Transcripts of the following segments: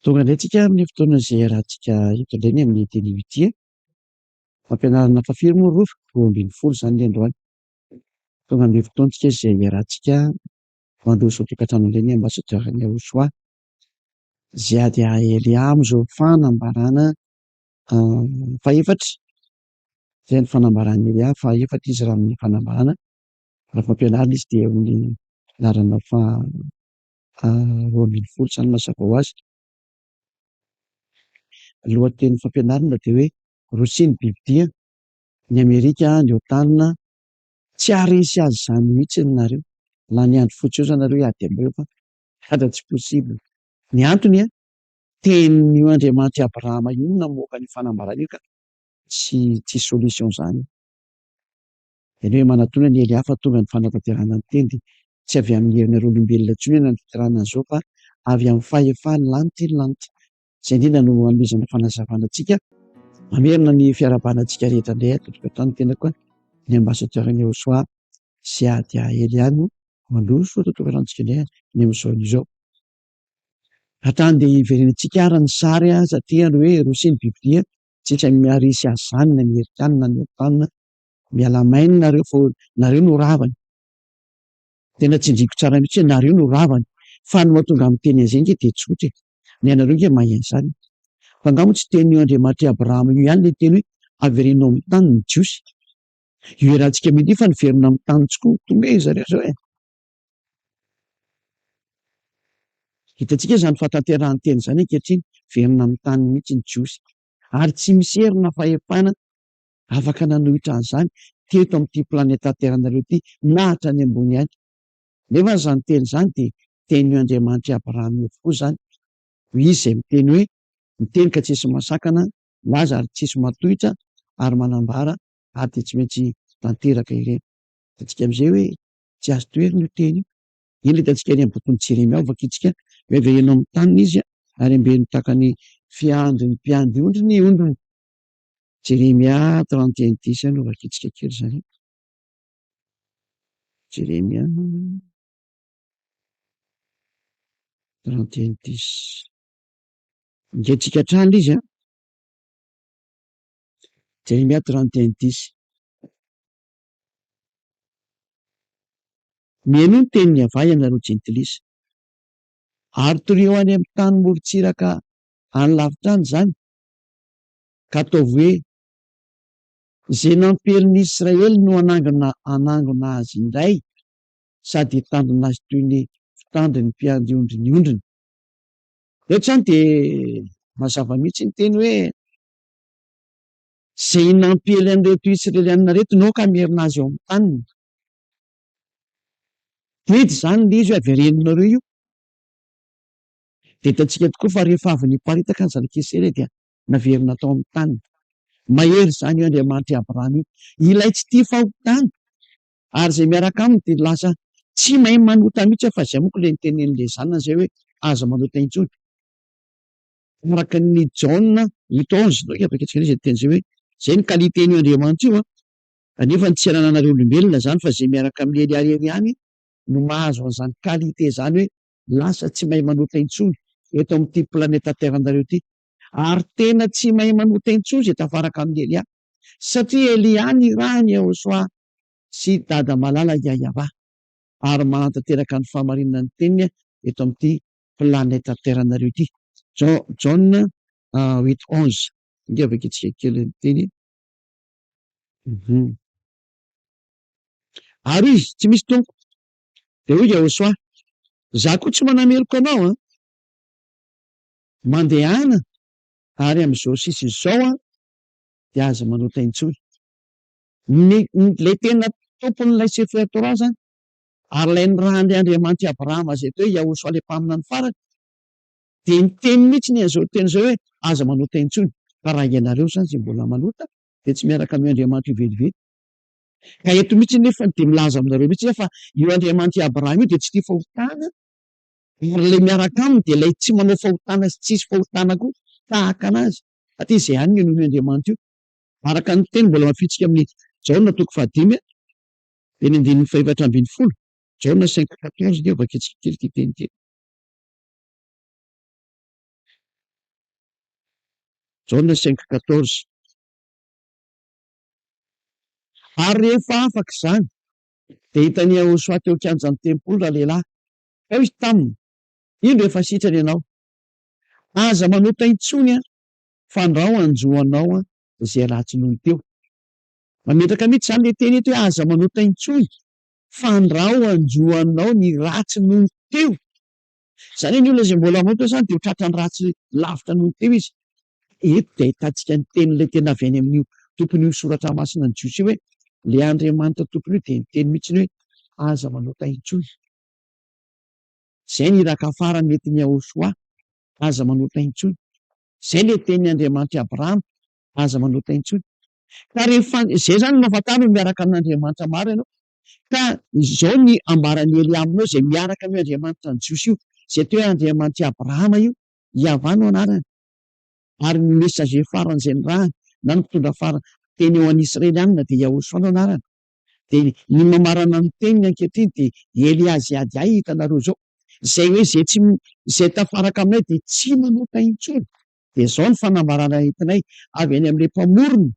Tonga indray tsika amin'ny fotoana izay rahantsika eto indray ny amin'ny teny ity. Fampianarana mpafiry moa rova, 12 zany ny androany. Tonga amin'ny fotoantsika izay iarahantsika mandroso ao tokantrano indray ny ambassadeur ny Aosoa izay ady Elia amin'izao fanambarana faefatra. Izay ny fanambarana Elia faefatra izy raha amin'ny fanambarana. Raha fampianarana izy dia amin'ny anarana 12 zany mazava ho azy. Lohatenin'ny fampianarana dia hoe rosia ny bibidia, ny Amerika ny hotanina tsy haharesy azy izany mihitsy nareo. Na ny andro fotsy eo izany nareo hiady amin'ireo fa hata tsy possible. Ny antony tenin'io Andriamanitra Abrahama io namoaka ny fanambarana io ka tsy solution izany. Iany hoe manatona ny Elia fa tonga ny fanatanterahana ny teny dia tsy avy amin'ny herin'olombelona intsony ny fanatanterahana an'izao fa avy amin'ny fahefan'ny lanitra ny lanitra. Izay indrindra no hanomezana fanazavana antsika mamerina ny fiarahabanantsika rehetra indray ato tokantrano tena koa ny ambassadeur ny Aosoa sy ady Elia no mandroso ato tokantranontsika indray ny amin'izao izao. Hatrany dia hiverenantsika ara ny sary satria ny hoe rosia ny bibidia tsitra miharesy azy izany ny Amerikanina ny hotanina. Miala mainy nareo fa nareo no ravany. Tena tsinjiko tsara mihitsy hoe nareo no ravany fa ny mahatonga amin'ny teny an'izay nge dia tsotra. Ny anareo nge mahay an'izany. Fa angamba tsy tenin'io Andriamanitra Abrahama io ihany ilay teny hoe haverenao amin'ny tany ny jiosy. Io iarahantsika midi fa niverina amin'ny tany tokoa tonga zareo zao e. Hitantsika izany fahatanterahany teny izany ankehitriny verina amin'ny tany mihitsy ny jiosy. Ary tsy misy herina fahefana afaka nanohitra an'izany teto amin'ity planeta Terre nareo ity na hatrany ambony any. Nefa izany teny izany dia tenin'io Andriamanitra Abrahama io avokoa izany. Izy izay miteny hoe miteny ka tsisy mahasakana, milaza ary tsisy matohitra ary manambara ary dia tsy maintsy tanteraka ireny. Hitantsika amin'izay hoe tsy azo toerina io teny io. Iny ilay hitantsika any amin'ny bokin'i Jeremia vakiantsika hoe haverenao amin'ny tany izy ary hambeno tahaka ny fiandry ny mpiandry ondry ny ondriny. Jeremia 31:10 no vakiantsika kely izany. Jeremia 31:10. Ingaitsika hatrany izy Jeremia 31:10. Mihaino ny tenin'ny avay ianareo jentilisa. Ary toreo any amin'ny tany morontsiraka any lavitra any izany ka ataovy hoe izay nampelin'i Israely no anangona azy indray sady hitandrina azy toy ny fitandrin'ny mpiandry ondry ny ondriny. Rehetra izany dia mazava mihitsy ny teny hoe izay nampely an'ireto Israelianina reto no ka merina azy eo amin'ny taniny. Mety izany ilay izy hoe havereninareo io. Dia hitantsika tokoa fa rehefa avy niparitaka ny zanak'Israely dia naverina tao amin'ny taniny. Mahery izany io Andriamanitra Abrahama io. Ilay tsy tia fahotana ary izay miaraka aminy dia lasa tsy mahay manota mihitsy fa izay monko ilay nitenen'ilay zanany izay hoe aza manota intsony. Araka ny Jaona 8:11 vakiantsika izay teny izay hoe izay ny kaliten'io Andriamanitra io kanefa tsy anananareo olombelona izany fa izay miaraka amin'ny Elia ihany no mahazo an'izany kalite izany hoe lasa tsy mahay manota intsony eto amin'ity planeta Terre nareo ity. Ary tena tsy mahay manota intsony izay tafaraka amin'ny Elia satria Elia ny rahany Aosoa sy dada malala Yahova ary manatanteraka ny fahamarinana ny teniny eto amin'ity planeta Terre nareo ity. Jaona 8:11 inga vakiantsika kely ny teny. Ary izy tsy misy tompo dia hoy Aosoa, za koa tsy manameloko anao mandehana ary amin'izao sisa izao dia aza manota intsony. Ilay tena tompon'ilay sefer Torah zany ary ilay nirahan'ilay Andriamanitra Abrahama izay teo hoe Aosoa ilay mpamina ny farany dia niteny mihitsy ny an'izao teny izao hoe aza manota intsony. Fa raha ianareo izany izay mbola manota dia tsy miaraka amin'ny Andriamanitra ivelively. Ka eto mihitsy nefa dia milaza aminareo mihitsy fa io Andriamanitra Abrahama io dia tsy tia fahotana ary ilay miaraka aminy dia ilay tsy manao fahotana sy tsisy fahotana koa tahaka anazy. Atỳ izay ihany no io Andriamanitra io. Araka ny teny mbola mafitsika amin'ny Jaona 5:5 teny 4:12 Jaona 5:14 dia vakiantsika kely ity teny ity. Jauna 5:14. Ary rehefa afaka izany dia hitany Ahosoa teo kianjan'ny tempolo raha lehilahy. Ao izy taminy, ino rehefa sitrany ianao? Aza manota intsony fandrao anjoanao izay ratsy noho teo. Mametraka mihitsy izany le teny eto hoe aza manota intsony fandrao anjoanao ny ratsy noho teo. Izany hoe ny olona izay mbola manoto izany dia ho tratran'ny ratsy lavitra noho teo izy. Eto dia ahitantsika ny tenin'ilay tena avy any amin'io tompon'io soratra masina ny Jiosy hoe le Andriamanitra tompony io dia niteny mihitsiny hoe aza manota intsony. Izay ny iraka farany nentin'ny Ahosoa, aza manota intsony. Izay le tenin'ny Andriamanitra Abrahama, aza manota intsony. Ka rehefa izay zany mahafantaro miaraka amin'Andriamanitra maro ianao. Ka izao ny ambaran'ny Elia aminao izay miaraka amin'ny Andriamanitra ny Jiosy io, izay teo hoe Andriamanitra Abrahama io, Iavà no anarany. Ary ny messager faran'izay nirahany na ny mpitondra farany teny eo an'Israelianina dia Ahosoa no anarany. Dia ny mamarana ny teniny ankehitriny dia Elia Ziady ahy hitanareo zao. Izay hoe izay tafaraka aminay dia tsy manota intsony. Dia izao ny fanambarana entinay avy any amin'ilay mpamorona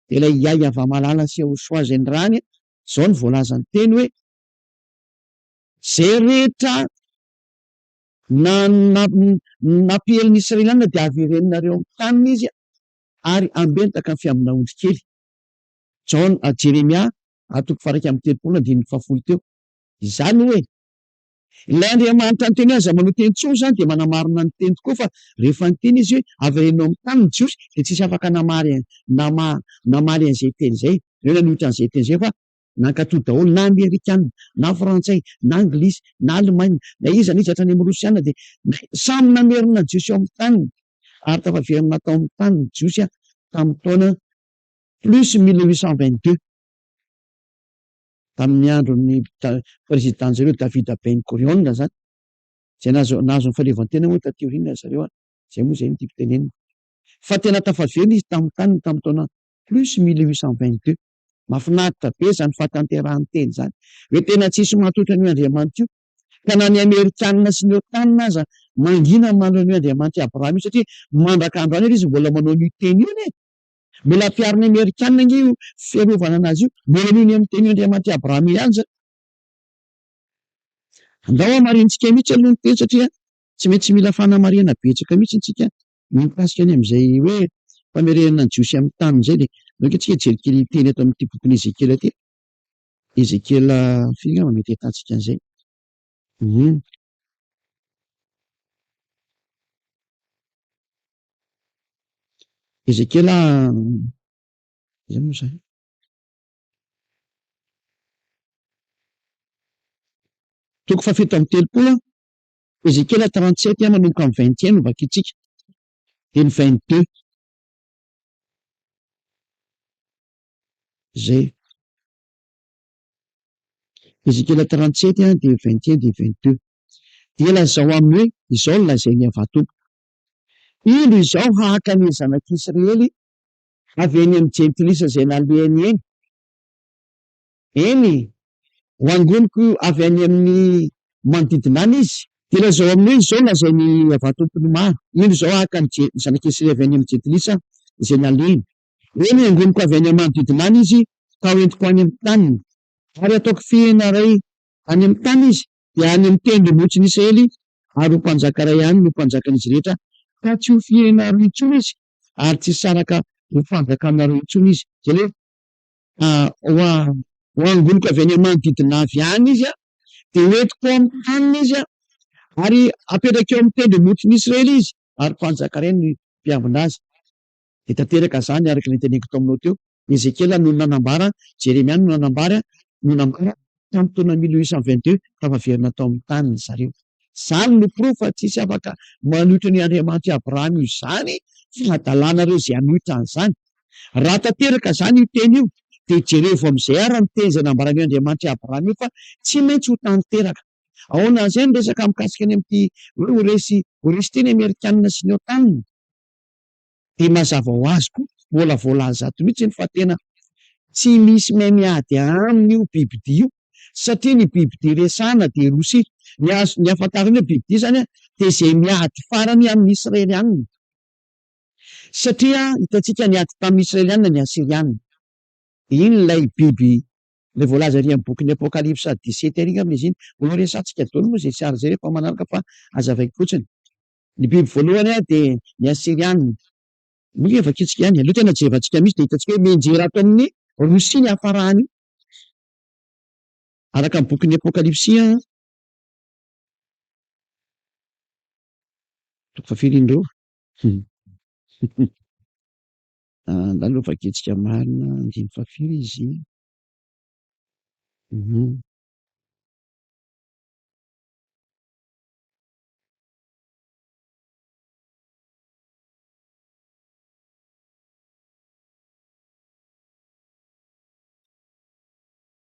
dia ilay Iavà malala sy Ahosoa izay nirahany. Izao ny voalazany teny hoe izay rehetra nampieliny Israelianina dia averenonareo amin'ny taniny izy ary ambentaka ny fiambinaondry kely. Jeremia 9:10 teo. Izany hoe ilay Andriamanitra ny teny aza manota intsony izany dia manamarina ny teny tokoa fa rehefa ny teny izy hoe averenao amin'ny taniny Jiosy dia tsisy afaka namaly an'izay teny izay, reo nanohitra an'izay teny izay fa nankatoy daholo na Amerikanina na Frantsay na Anglisy na Alemana na iza hatrany amin'ny Rosiana dia samy namerina Jiosy ao amin'ny taniny ary tafaverina tao amin'ny taniny Jiosy tamin'ny taona plus 1822 tamin'ny andron'ny prézidentan'izareo David Ben Gurion zany, izay nahazo ny fahaleovantena moa taty aoriana zareo. Izay moa izay no tiako tenenina. Fa tena tafaverina izy tamin'ny taniny tamin'ny taona plus 1822. Mahafinaritra be izany fahatanterahany teny izany. Hoe tena tsisy mahatotra an'io Andriamanitra io. Ka na ny Amerikanina sy ny Otanina aza mangina manao an'io Andriamanitra Abrahama io satria mandrakandro any izy mbola manao an'io teny io anie. Mbola ampiariny Amerikanina io fiarovana anazy io, mbola noho ny amin'ny teny Andriamanitra Abrahama ihany zany. Andao hamarintsika mihitsy aloha ny teny satria tsy maintsy mila fanamarihana betsaka mihitsy isika mikasika any amin'izay hoe famerenana ny Jiosy amin'ny taniny izay dia antsika jery kely teny eto amin'ity bokin'i Ezekiela ity. Ezekiela firy angamba mety ahitantsika an'izay. Ezekiela izany moa izany. Toko fafito amby telopolo, Ezekiela 37 manomboka amin'ny 21 no vakiantsika. Dia ny 22 zay. Ezekiela 37 dia 21 dia 22. Dia lazao aminy hoe izao no lazainy Iavà tompo. Ino izao hahaka ny zanak'Israely avy eny amin'ny jentilisa izay nalehany eny. Eny ho angoniko avy any amin'ny manodidina any izy. Dia lazao aminy hoe izao no lazainy Iavà tompony maro. Ino izao hahaka ny zanak'Israely avy any amin'ny jentilisa izay nalehany. Eny angoniko avy any amin'ny manodidina any izy ka hoentiko any amin'ny taniny. Ary ataoko fihena iray any amin'ny tany izy dia any amin'ny tendrombohitsin'i Israely ary ho mpanjaka iray ihany no mpanjakan'izy rehetra. Ka tsy ho fihenaro intsony izy ary tsy saraka ho fanjakanareo intsony izy. Izany hoe ho angoniko avy any amin'ny manodidina avy any izy dia hoentiko amin'ny taniny izy ary apetraka eo amin'ny tendrombohitsin'i Israely izy ary mpanjaka iray no mpiambina azy. Dia tanteraka izany araka ny teneniko tao aminao teo. Ezekiela no nanambara, Jeremia no nanambara tamin'ny taona 1822 tafaverina tao amin'ny taniny zareo. Izany no proof fa tsisy afaka manohitra ny Andriamanitra Abrahama io izany fa adalanareo izay hanohitra an'izany. Raha tanteraka izany io teny io dia jereo vao amin'izay ary ny teny izay nambaran'ny Andriamanitra Abrahama io fa tsy maintsy ho tanteraka. Ahoana izay no resaka mikasika any amin'ity hoe ho resy teny Amerikanina sy ny Otanina. Dia mazava ho azy koa mbola voalaza ato mihitsy fa tena tsy misy mahay miady aminy io bibidia io satria ny bibidia resahana dia Rosia. Ny ahafantarana hoe bibidia izany dia izay miady farany amin'ny Israelianina. Satria hitantsika niady tamin'ny Israelianina ny Asirianina. Iny ilay biby le voalaza ary amin'ny bokin'ny Apokalipsa 17 ary amin'izy iny, voalohany resantsika daholo moa zay tsy ary zay rehefa manaraka fa azavaiko fotsiny. Ny biby voalohany dia ny Asirianina. Moa efa kitsika ihany, aloha tena jevantsika mihitsy dia hitantsika hoe mianjera ato amin'ny Rosia ny hafarahany io. Araka ny bokin'ny Apokalipsia toko fahafiry indreo. Aloha efa kitsika marina, andimy fahafiry izy.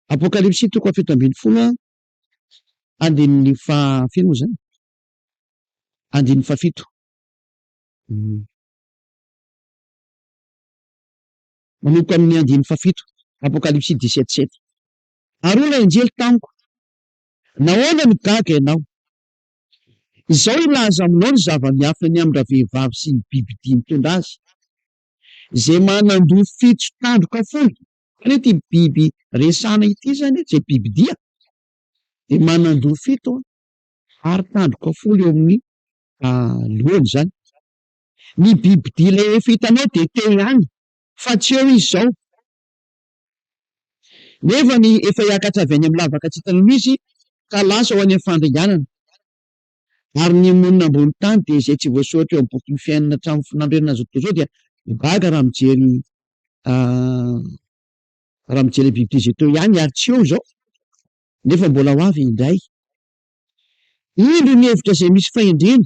Apokalipsia toko fahafito ambin'ny folo, andin'ny fahafiry moa zany, andin'ny fahafito. Manomboka amin'ny andin'ny fahafito, Apokalipsia 17:7. Ary hoy ilay anjely tamiko, nahoana no gaga ianao? Izao ilaza aminao ny zava-miafina ny amin'ny vehivavy sy ny biby dimy mitondra azy, izay manandoha fito tandroka folo. Any ity biby resana ity zany, zay biby dia manandoha fito ary tandroka folo eo amin'ny lohany zany. Ny biby dia ilay efa hitanao dia teo ihany, fa tsy eo izy zao. Nefa ny efa hiakatra avy any amin'ny lavaka tsy hitana izy ka lasa ho any amin'ny fandringanana. Ary ny monina ambony tany dia izay tsy voasoratra eo amin'ny bokin'ny fiainana hatramin'ny finandrenana azo atao zao dia gaga raha mijery biby dia zay teo ihany ary tsy eo zao, nefa mbola ho avy indray. Indro ny hevitra izay misy fahendrena,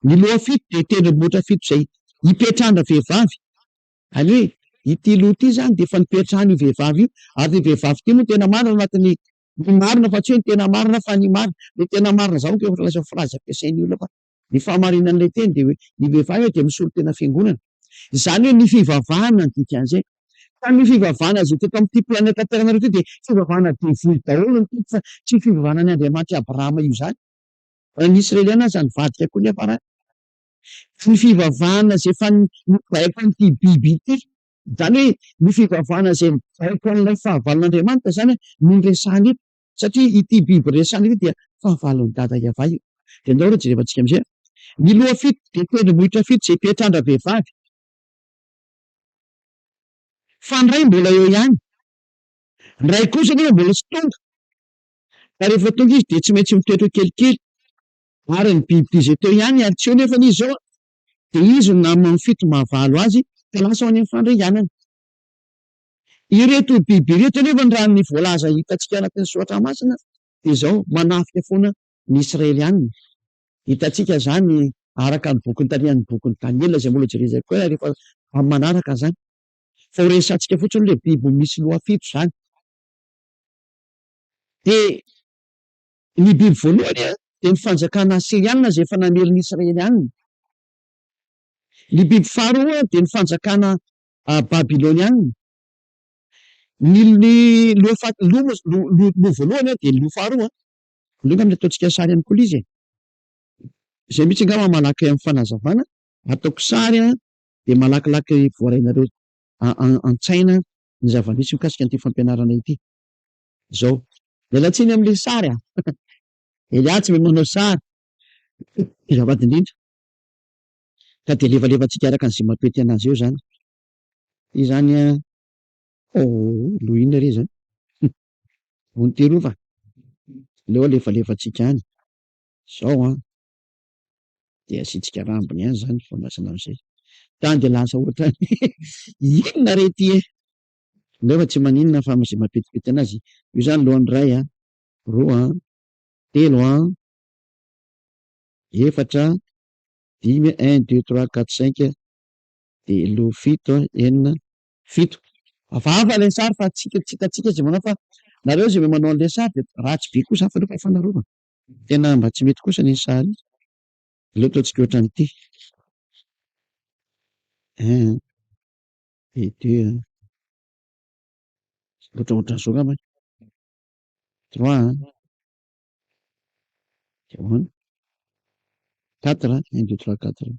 ny loha fito dia tendrombohitra fito izay hipetrahana vehivavy. Any hoe ity loha ity zany dia efa nipetrahana io vehivavy io, ary ny vehivavy ity moa tena marina anatin'ny marina, fa tsy hoe ny tena marina fa ny marina. Ny tena marina zao efa lasa frazy ampiasain'ny olona fa ny fahamarinan'ilay teny dia hoe ny vehivavy dia misolo tena fiangonana. Izany hoe ny fivavahana ny dikan'izay. Fa ny fivavahana izay teto amin'ity planeta Terre nareo ity dia fivavahana devoly daholo ny tiky, fa tsy fivavahana ny Andriamanitra Abrahama io zany. Ny Israeliana zany vadika koa ny hafarany. Ny fivavahana izay efa nibaiko an'ity biby ity, zany hoe ny fivavahana izay mibaiko an'ilay fahavalon'Andriamanitra zany no resahana eto, satria ity biby resahana ity dia fahavalon'ny dada Iavay io. Dia andao raha jerevantsika amizay, ny loha fito dia tendrombohitra fito izay hipetrahana vehivavy, fa ny iray mbola eo ihany, ny iray kosa nefa mbola tsy tonga. Ka rehefa tonga izy dia tsy maintsy mitoetra kelikely. Ary ny biby dia zay teo ihany ary tsy eo nefa izy zao, dia izy no namana ny fito mahavalo azy ka lasa ho any amin'ny fandringanana. Ireto biby ireto nefa raha ny voalaza hitantsika anatin'ny soratra masina dia izao manafika foana ny Israelianina. Hitantsika zany araka ny bokin'ny tarihan'ny bokin'ny Daniela izay mbola jerezaka koa rehefa amin'ny manaraka zany. Fa ho resantsika fotsiny ilay biby misy loha fito zany. Dia ny biby voalohany dia ny fanjakana Asirianina izay efa namelon'ny Israelianina. Ny biby faharoa dia ny fanjakana Babilonianina. Ny loha voalohany dia ny loha faharoa. Aleo angamba ataontsika sary ihany koa ilay izy. Izay mihitsy angamba malaky amin'ny fanazavana, ataoko sary dia malakilaky voarainareo an-tsaina ny zava-misy mikasika an'ity fampianarana ity. Izao, miala tsiny amin'ilay sary Eliatsy mahay manao sary, azafady indrindra. Ka dia levalevantsika araka an'izay mampety anazy eo zany. Ity zany loha inona re zany? Vony terova. Aleo levalevantsika any. Izao dia asiantsika rambony ihany zany fa masina amin'izay. Tany dia lasa ohatrany inona re ity nefa tsy maninona fa amin'izay mampetipety anazy. Io zany lohan'ny iray, roa, telo, efatra, dimy, 1 2 3 4 5, dia loha fito, enina, fito. Hafahafa ilay sary fa tsy hitantsika izay manao, fa nareo izay mahay manao an'ilay sary dia ratsy be kosa fa aleo fanarovana. Tena mba tsy mety kosa ny sary. Aleo ataontsika ohatran'ity. 1 et 2, ohatran'izao angamba. 3, dia ahoana? 4, 1 2 3 4.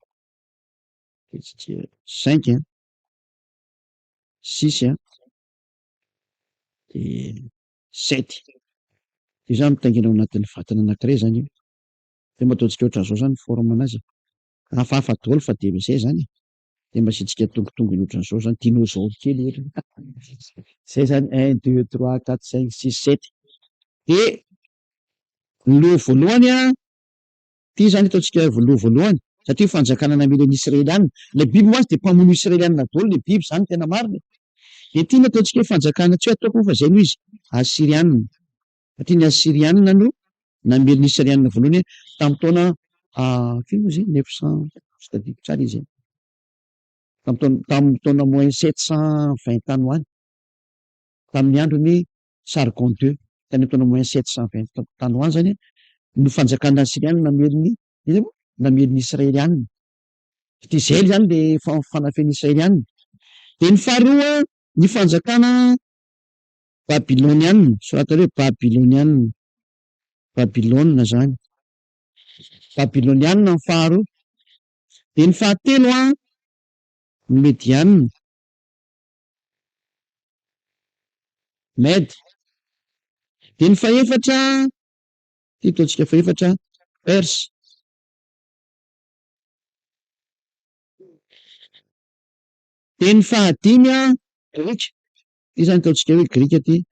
5 6 de 7. Io zany mitaingina ao anatin'ny vatana anankiray zany io. De mba ataontsika ohatran'izao zany forme anazy. Hafahafa daholo fa de zay zany. De mba asiantsika tongotongony ohatran'izao zany, dinosaure kely ohatra. Zay zany 1 2 3 4 5 6 7. De lo voalohany ty zany ataontsika lo voalohany satria fanjakana namelon'ny Israelianina. Le biby moa de mpamono Israelianina daholo le biby zany tena marina. De ty nataontsika fanjakana tsy ataoko fa zay no izy Assirianina. Satria ny Assirianina no namelon'ny Israelianina voalohany tamin'ny taona firy moa izy 900 tsy tadidiko tsara izy. Tamin'ny taona moins 720 tany ho any. Tamin'ny andron'ny Sargon II, tany taona moins 720 tany ho any zany no fanjakana Assirianina namelon'ny Israelianina. Satria zay zany le fanafen'ny Israelianina. De ny faharoa ny fanjakana Babilonianina, soratareo Babilonianina, Babilôna zany. Babilonianina ny faharoa. De ny fahatelo Medianina, Mede. De ny fahaefatra, ty ataontsika fahaefatra Persa. De ny fahadimy Grika. Ty zany ataontsika hoe Grika ty.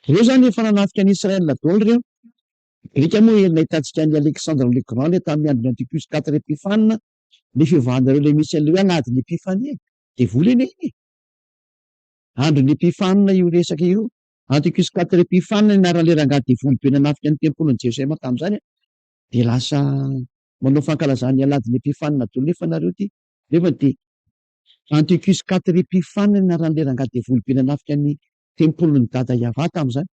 Reo zany efa nanafika any Israela daholo reo. Grika moa nahitantsika ny Alexandre le Grand le tamin'ny andron'ny Antiocus 4 Epiphanina, le fiovahanareo le misy an'le hoe aladin'ny Epifanie de volana iny. Andron'ny Epiphanina io resaka io. Antiocus 4 Epiphanina niarana le rangahy devoly be nanafika ny tempolin'ny Jerosalema tamin'izany de lasa manao fankalazany aladin'ny Epiphanina daholo nefa nareo ty. Nefa de Antiocus 4 Epiphanina niarana le rangahy devoly be nanafika ny tempolin'ny dada Yahva tamin'izany.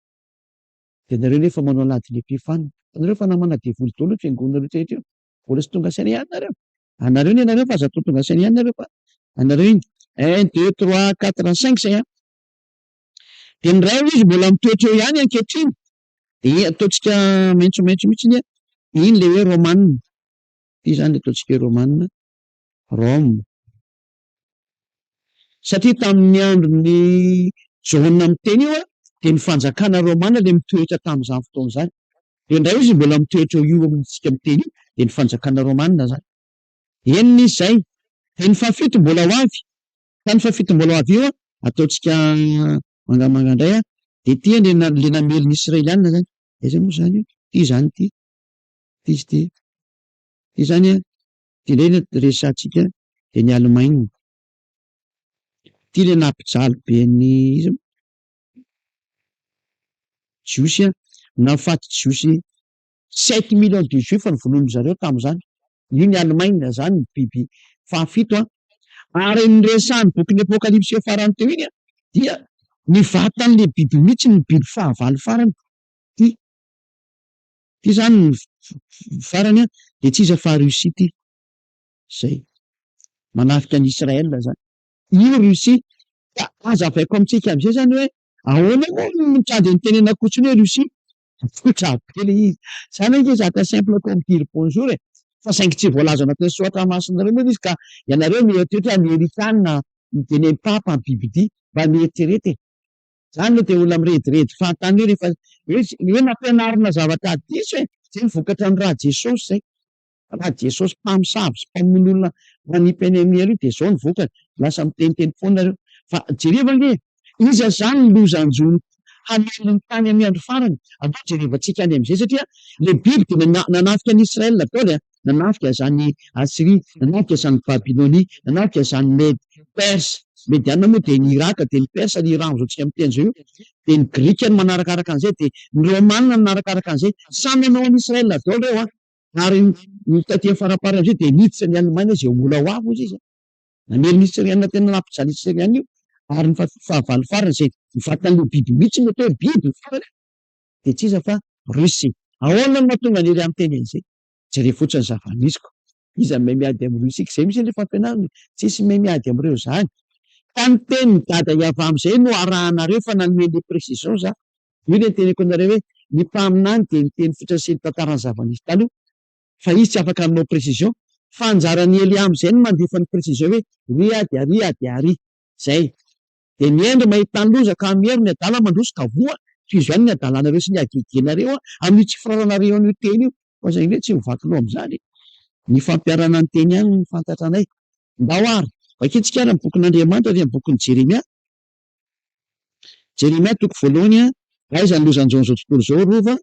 De nareo nefa manao aladin'ny Epiphanina. Nareo fa namana devoly daholo fiangonana rehetra rehetra io. Mbola tsy tonga saina ihany nareo. Anareo ny anareo fa aza atao tonga saina ihany nareo fa anareo iny 1 2 3 4 5 zay. De ny ray izy mbola mitoetra eo ihany ankehitriny. De ataontsika maitsomaitso mihitsy iny le hoe Romanina. Ty zany ataontsika hoe Romanina, Rome. Satria tamin'ny andron'ny Jaona miteny io de ny fanjakana Romanina le mitoetra tamin'izany fotoana zany. De ndray izy mbola mitoetra io amintsika miteny io de ny fanjakana Romanina zany. Enina izy zay. De ny fahafito mbola ho avy. Ka ny fahafito mbola ho avy io ataontsika mangamanga indray de ty le namelon'ny Israelianina zany. Izay moa zany ty zany ty. Ty zany ty le resahantsika de ny Allemagne. Ty le nampijaly be ny Jiosy nahafaty Jiosy 7 millions de Juifs ny vononin zareo tamin'izany. Io ny Allemagne zany ny biby fahafito ary ny resahan'ny bokin'ny Apokalipsy farany teo iny dia ny vatan'le biby mihitsy ny biby fahavalo farany. Ty zany ny farany de tsy iza fa Russie ty. Zay. Manafika ny Israela zany. Io Russie aza avaiko amintsika am'izay zany hoe ahoana moa mitady ny tenena kotsiny hoe Russie? Tsotra be le izy. Zany hoe zaka simple comme dire bonjour fa saingy tsy voalaza anatin'ny soratra masonareo moa izy ka ianareo mieritreritry Amerikanina de ny papa ny bibidy mba mieritrerety. Zany le olona mirediredy fahantany rehefa hoe nampianarina zavatra diso zay vokatra ny raha Jesosy zay. Raha Jesosy mpamosavy sy mpamono olona manipy any amin'ny aloha de zao ny vokany. Lasa miteniteny foana nareo. Fa jereva anie iza zany ny lozan-jony hanalony ny tany amin'ny andro farany. Andao jerevantsika any am'izay satria le biby de nanafika ny Israela daholo nanafika zany Assyrie, nanafika zany Babilonie, nanafika zany Mede, Persa. Mediana moa de ny Iraka de ny Persa ny Iran zao tsika miteny zao io. De ny Grika ny manarakaraka an'izay de ny Romanina manarakaraka an'izay. Samy manao any Israela daholo reo ary ny taty faraparany am'izay de niditra ny Allemagne zay mbola ho avy izy. Namelon'ny Israelianina tena nampijaly Israelianina io ary ny fahavalo farany zay vatan'le biby mihitsy ny atao hoe biby farany de tsy iza fa Russie. Ahoana no mahatonga any ery amin'ny teny an'izay? Jereo fotsiny zava-misiko. Iza mahay miady amin'ny Russie? Zay mihitsy le fampianarana. Tsisy mahay miady am'ireo zany. Ka ny tenin'ny dada Yahva am'izay no arahanareo fa nanome le précision za. Io le teneko anareo hoe ny mpaminany de ny teny fotsiny sy ny tantaran'ny zava-misy taloha fa izy tsy afaka manao précision Fa anjaran'ny Eliam zay no mandefa ny Kristy zay hoe ry ady zay. De miendry mahita ny loza ka miery ny adala mandroso ka voa toy izany ny adalanareo sy ny agegenareo amin'ny tsy firaranareo an'io teny io. Fa zay hoe tsy mivaky loha am'zany. Ny fampiarana ny teny ihany ny fantatra anay. Ndao ary, vakitsika ary amin'ny bokin'Andriamanitra ary amin'ny bokin'ny Jeremia. Jeremia toko voalohany aiza ny lozan'izao zao tontolo zao rova.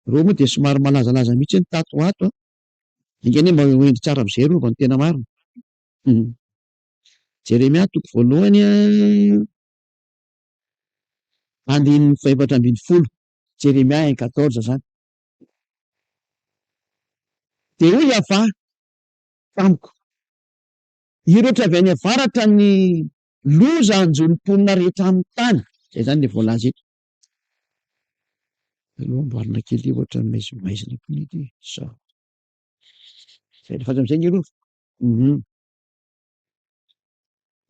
Rova moa de somary malazalaza mihitsy ny tato ho ato. Ingany mba hoendy tsara am'izay rova ny tena marina. Jeremia toko voalohany andininy faefatra ambin'ny folo. Jeremia 1:14 zany. De hoy Yahveh tamiko, hiroatra avy any avaratra ny loza anjonim-ponina rehetra amin'ny tany. Zay zany le voalaza eto. Aloha amboarina kely ohatra maizimaizina konety sa. Zay rehefa am'zay ny rova.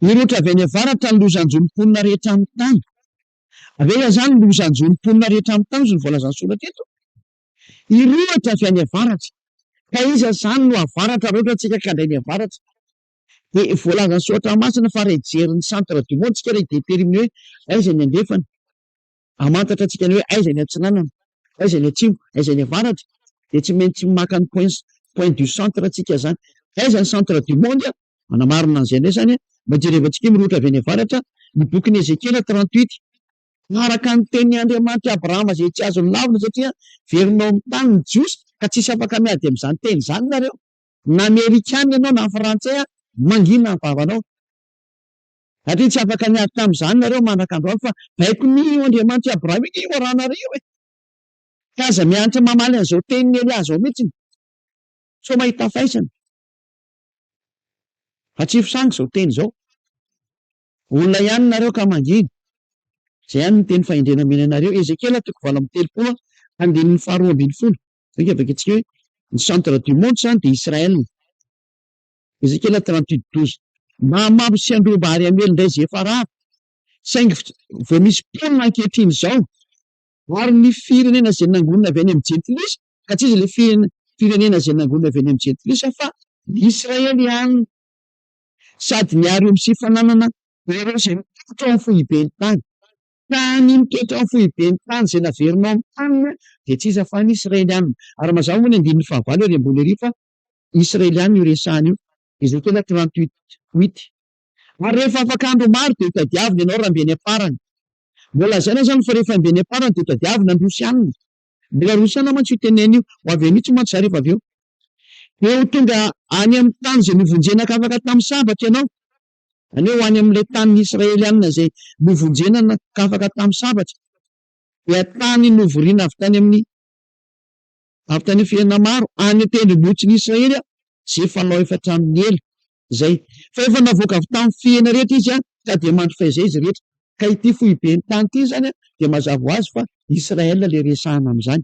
Hiroatra avy any avaratra ny loza anjonim-ponina rehetra amin'ny tany. Aveo zany loza anjonim-ponina rehetra amin'ny tany, ny voalazan'ny soratra eto. Hiroatra avy any avaratra. Ka iza zany no avaratra rehetra antsika ka andray ny avaratra. De voalazan'ny soratra masina fa raha ijerin'ny centre du monde tsika raha idéterminer hoe aiza ny andefana. Hamantatra antsika ny hoe aiza ny atsinanana, aiza ny atsimo, aiza ny avaratra. De tsy maintsy maka ny point du centre tsika zany. Aiza ny centre du monde? Manamarina an'izay indray zany mba jerevantsika miroatra avy any avaratra ny bokin'ny Ezekiela 38. Araka ny tenin'ny Andriamanitra Abrahama zay tsy azony lavina satria verinao amin'ny tany ny jiosy ka tsisy afaka miady amin'izany teny zany nareo. Na Amerikanina ianao na Frantsay mangina ny vavanao. Satria tsy afaka miady tamin'izany nareo manakandroany fa baiko ny Andriamanitra Abrahama iny io rahanareo e. Ka aza mianatra mamaly an'izao tenin'ny Elia zao mihitsy. So mahita faisana. Fa tsy fisangy zao teny zao. Olona ihany nareo ka mangina. Zay ihany ny teny fahendrena mena anareo. Ezekiela toko 7:30 andininy 2:12. Zay vakitsika hoe ny centre du monde zany de Israël. Ezekiela 38:12. Mamabo sy androba ary amely indray zay efa raha. Saingy vao misy mponina ankehitriny zao. Ary ny firenena izay nangonina avy any amin'ny jentilisa ka tsy izy le firenena izay nangonina avy any amin'ny jentilisa fa ny Israely ihany. Sady miaro amin'ny sifananana ireo izay mitoetra amin'ny foiben'ny tany. Ka ny mitoetra amin'ny foiben'ny tany izay naverinao amin'ny tanina dia tsy iza fa ny Israeliana. Ary mazava moa ny andininy 9 ary ambony arivo fa Israeliana io resahana io. Ezekiela 38:8. Ary rehefa afaka andro maro dia tadiavina ianao raha mbe ny aparany. Mbola lazaina zany fa rehefa mbe ny aparany dia tadiavina ny Rosianina. Mbola Rosianina mantsy io tenenina io, ho avy mihitsy mantsy za rehefa avy eo. Eo tonga any amin'ny tany izay novonjena ka afaka tamin'ny sabatra ianao. Any ho any amin'ilay tanin'ny Israeliana izay novonjena ka afaka tamin'ny sabatra. Dia tany novoriana avy tany firenena maro, any tendrombohitsin'ny Israely zay fanao efatra amin'ny ela. Zay. Fa efa navoaka avy tamin'ny fihena rehetra izy ka dia mandry faizay izy rehetra. Ka ity foiben'ny tany ity zany dia mazava ho azy fa Israel le resahana amin'izany.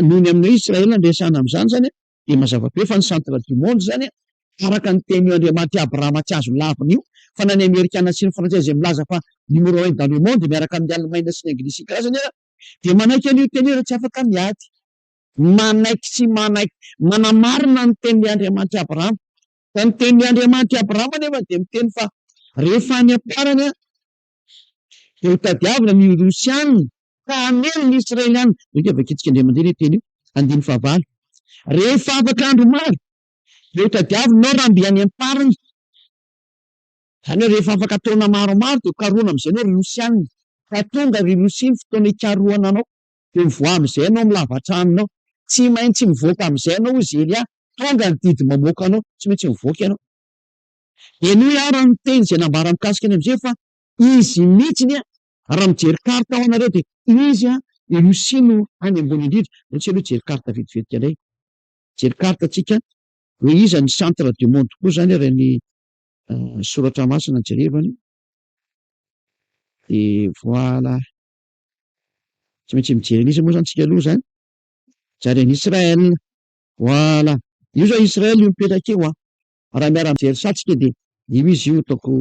Noho ny amin'ny Israel no resahana amin'izany zany dia mazava be fa ny centre du monde zany araka ny tenin'io Andriamanitra Abrahama tsy azo lavina io. Fa na ny Amerikana sy ny Frantsay izay milaza fa numéro 1 dans le monde miaraka amin'ny Allemagne sy ny Anglisy karazany dia manaiky an'io teny io raha tsy afaka miady. Manaiky sy manaiky manamarina ny tenin'ny Andriamanitra Abrahama. Fa ny tenin'ny Andriamanitra Abrahama nefa dia miteny fa rehefa any aparany dia ho tadiavina ny Rosianina ka hamely ny Israeliana. Dia vakitsika indray mandeha ilay teny io. Andiny 9. Rehefa afaka andro maro dia ho tadiavinao raha mbe any aparany. Zany hoe rehefa afaka taona maromaro dia karoana amin'izay anao ry Rosianina. Ka tonga ry Rosia ny fotoana ikaroana anao. Dia mivoa amin'izay anao milavantranonao. Tsy maintsy mivoaka amin'izay anao izy Elia. Tonga ny didy mamoaka anao. Tsy maintsy mivoaka ianao. Dia noho ary ny teny izay nambara mikasika any amin'izay fa izy mihitsiny raha mijery karta ao anareo dia izy i Rosia no any ambony indrindra. Tsy aloha jery karta vetivetika indray. Jery karta tsika hoe iza ny centre du monde koa zany raha ny soratra masina jerevana. Dia voilà. Tsy maintsy mijery an'izy moa zany tsika aloha zany. Jary any Israël. Voilà. Io zao Israël io mipetraka eo raha miara mijery satsika dia io izy io taoko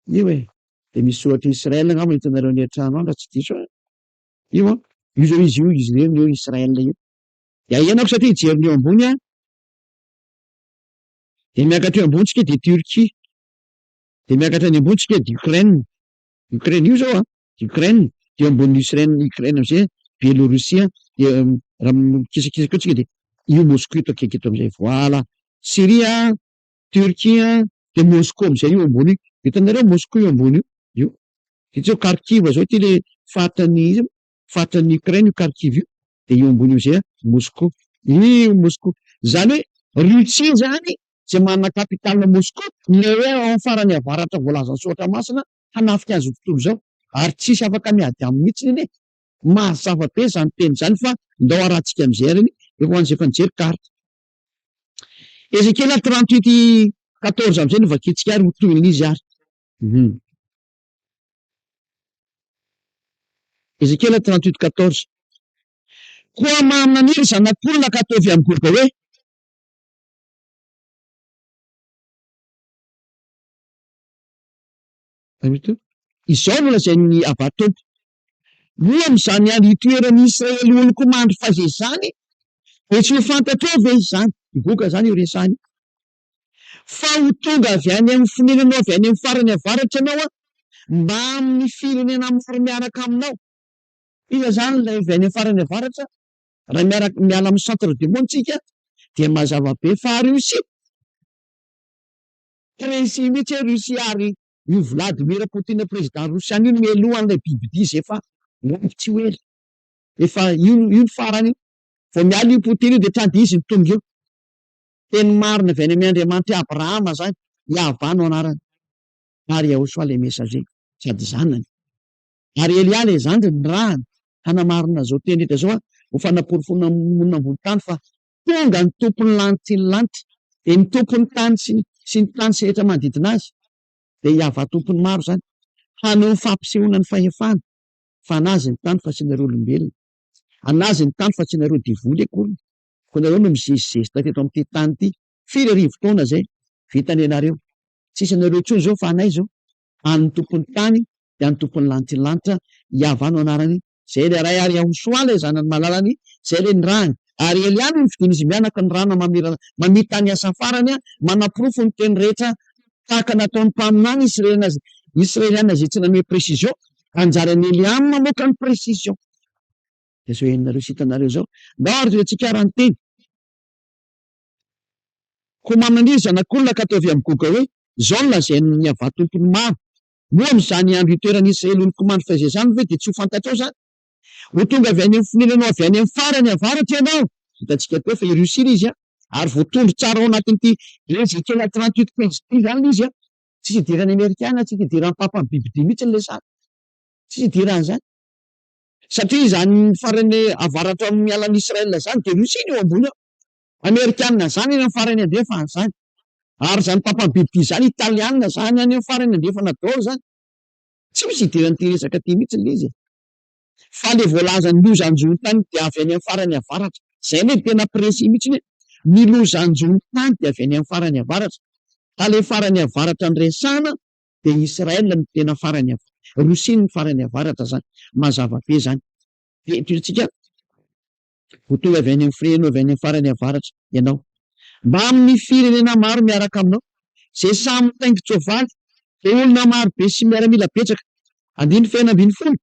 io e. Dia misy soratra Israël angamba hitanareo ny an-trano any raha tsy diso io io zao izy io Israël io. Dia ianako satria hijeriny eo ambony de miakatra eo ambonitsika de Turquie, de miakatra any ambonitsika de Ukraine, Ukraine io zao Ukraine, de ambony Ukraine amizay Bielorussia, de raha mikisakisaka tsika de io Moscou eto akaiky eto amizay, voilà. Syria, Turquie de Moscou amizay io ambony io, hitanareo Moscou io ambony io, hitantsika Kharkiv zao ty le fahatany Ukraine io Kharkiv io, de io ambony io zay Moscou, io Moscou, zany hoe Russie zany zay manana kapitale Moscou, le hoe ao farany avaratra voalazany soatra masina hanafika azy tontolo zao, ary tsisy afaka miady aminy mihitsy iny, mazava be zany teny zany fa ndao arahantsika amizay reny efa ho an'izay efa nijery karta. Ezekiel 38:14 amizay no vakintsika ary ho toin'izy ary. Ezekiel 38:14, koa mamaniry zanak'olona ka ataovy amin'ny goka hoe izao no lazain'ny avatompo, moa am'izany any itoeran'ny Israely oloko mandry fa zay zany de tsy ho fantatrao ve izany, igoka zany io resahany, fa ho tonga avy any amin'ny fonenanao avy any amin'ny farany avaratra ianao mba amin'ny firenena maro miaraka aminao. Iza zany lay avy any amin'ny farany avaratra, raha miala amin'ny centre du monde tsika de mazava be fa Russie, Russie mihitsy Russie, ary io Vladimir Poutine président Rosiana io no mialohan'ilay bibidia izy efa lavitsy ho ela, efa io ny farany, vao miala io Poutine io de trady izy ny tonga eo, teny marina avy any amin'ny Andriamanitra Abrahama zany, Iavà no anarany, ary Yahosoa le messager sady zanany, ary Elia le zandriny rahany, hanamarina zao teny rehetra zao ho fanaporom-ponina monina ambony tany fa tonga ny tompony lanitra ny lanitra, de ny tompony tany sy ny tany sy rehetra manodidina azy, de Iavà tompony maro zany, hanao ny fampisehoana ny fahefana fa anazy ny tany fa tsy nareo olombelona, anazy ny tany fa tsy nareo divoly akory, ko nareo no mizezizezy tateto am'ty tany ty, firy arivo taona zay vitany anareo, tsisy anareo intsony zao fa anay zao, an'ny tompony tany de an'ny tompony lanitra ny lanitra, Iavà no anarany, zay le ray ary Yahosoa le zanany malalany, zay le nirahany, ary Elia no nividiana izy mianaka ny rano mamita ny asa farany, manapirofo ny teny rehetra tahaka nataon'ny mpaminany Israeliana zay tsy nanome précision, anjara ny Elia mamoaka ny précision. De zao henonareo sy hitanareo zao, ndao ary reantsika raha ny teny, ko mamaniry zanak'olona ka ataovy amin'ny goka hoe zao no lazain'ny Iavà tompony maro, moa am'izany andro itoeran'ny Israely oloko mandry fa zay zany ve de tsy ho fantatrao zany, ho tonga avy any amin'ny fonenanao avy any amin'ny farany avaratra ianao, hitantsika teo fa i Russie izy ary voatondro tsara ao anatin'ity Ezekiel 38:15 ty zany izy tsisy idiran'ny Amerikana, tsisy idiran'ny papany bibidia mihitsy le sary, tsisy idiran'izany, satria zany farany avaratra miala an'Israel zany de Russie io ambony ao, Amerikana zany any amin'ny farany andrefana zany, ary zany papany bibidia zany Italiana zany any amin'ny farany andrefana daholo zany, tsy misy idiran'ity resaka ty mihitsy le izy, fa le voalazany lozan-jony tany de avy any amin'ny farany avaratra, zay le tena précis mihitsy hoe ny lozan-jony tany de avy any amin'ny farany avaratra, ka le farany avaratra ny resahana de Israel no tena farany Russie ny farany avaratra zany, mazava be zany. De toeritsika ho tonga avy any amin'ny firenena avy any amin'ny farany avaratra ianao, mba amin'ny firenena maro miaraka aminao, zay samy mitaingo-tsoavaly, de olona maro be sy miaramila betsaka, andiny fenina ambiny folo,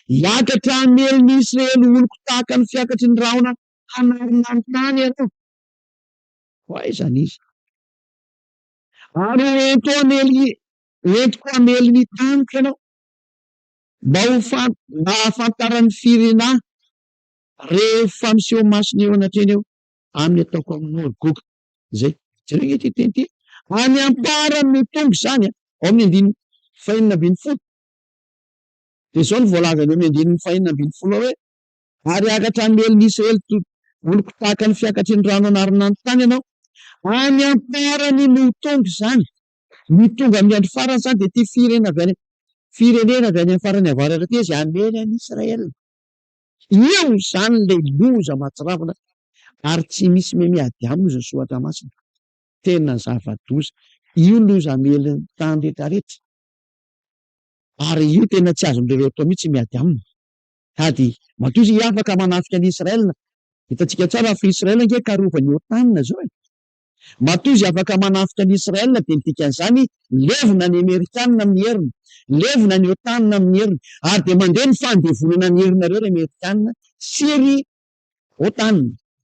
hiakatra hamelon'ny Israely oloko tahaka ny fiakatry ny rahona hanarina ny tany ianao, ho aizany izy, ary entiko hamely ny taniko ianao, mba hahafantaran'ny firenà rehefa miseho masina eo anatreny eo amin'ny ataoko amin'ny goka zay, jereo ity teny ty, any amparany no tonga zany ao amin'ny andiny fahenina ambiny folo, de zao ny voalazany eo amin'ny andiny fahenina ambiny folo hoe ary hiakatra hamelon'ny Israely oloko tahaka ny fiakatry ny rano anarina ny tany ianao, any amparany no tonga zany, ny tonga amin'ny andro farany zany de ty firenena avy any amin'ny farany avaratra ty izy hamely an'i Israel, io zany le loza mahatsiravina ary tsy misy miady aminy izy ny soatra masina, tena zava-doza, io loza hamely ny tany rehetrarehetra, ary io tena tsy azon'ireo atao mihitsy miady aminy, sady matoa izy afaka manafika an'i Israel, hitantsika tsara fa Israel ange karovany OTAN zao matoa izy afaka manafika ny Israel dia dikan'izany levona ny Amerikanina amin'ny heriny, levona ny OTAN amin'ny heriny, ary dia mandeha ny fandevonana ny herinareo ry Amerikanina sy ry OTAN,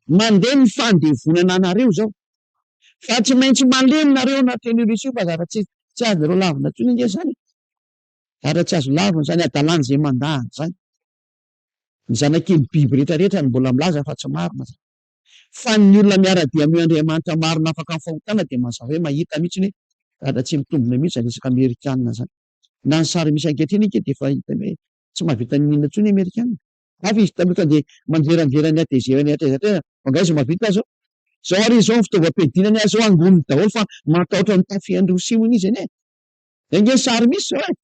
mandeha ny fandevonana anareo zao, fa tsy maintsy malemnareo anatin'ny Rosia fa zara tsy azonareo lavina intsony anie zany, zara tsy azo lavina zany, adalàna izay mandahana zany. Ny zanak'iny biby rehetrarehetra ny mbola milaza fa tsy marina zany. Fa ny olona miara-dia amin'ny Andriamanitra marina afaka amin'ny fahotana dia mazava hoe mahita mihitsy hoe zara tsy mitombina mihitsy ny resaka Amerikanina zany. Na ny sary misy ankehitriny anke dia efa hita hoe tsy mahavita ninona intsony Amerikanina. Hafa izy taloha dia manjeranjerany atezerany atrezatra anga izy mahavita zao. Zao ary izao fitaovam-piadinany azo angoniny daholo fa matahotra ny tafian'ny Rosia hono izy anie. Inge sary misy zao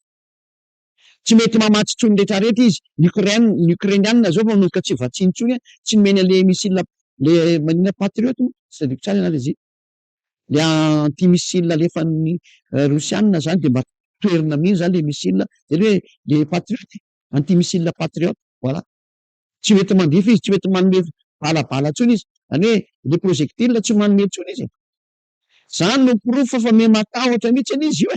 tsy mety mamatsy tsony rehetrarehetra izy. Ny Ukrainianina zao fa manomboka tsy vatsiny tsony tsy nomeny le misile le manina patriote tsy tadidiko tsara ianareo izy le anti-missile alefan'ny Rosianina zany dia mba toerina mihitsy zany le missile zay hoe le patriote anti-missile patriote voilà, tsy mety mandefa izy, tsy mety manome balabala tsony izy, zany hoe le projectile tsy manome tsony izy, zany no pirofo fa me matahotra mihitsy izy io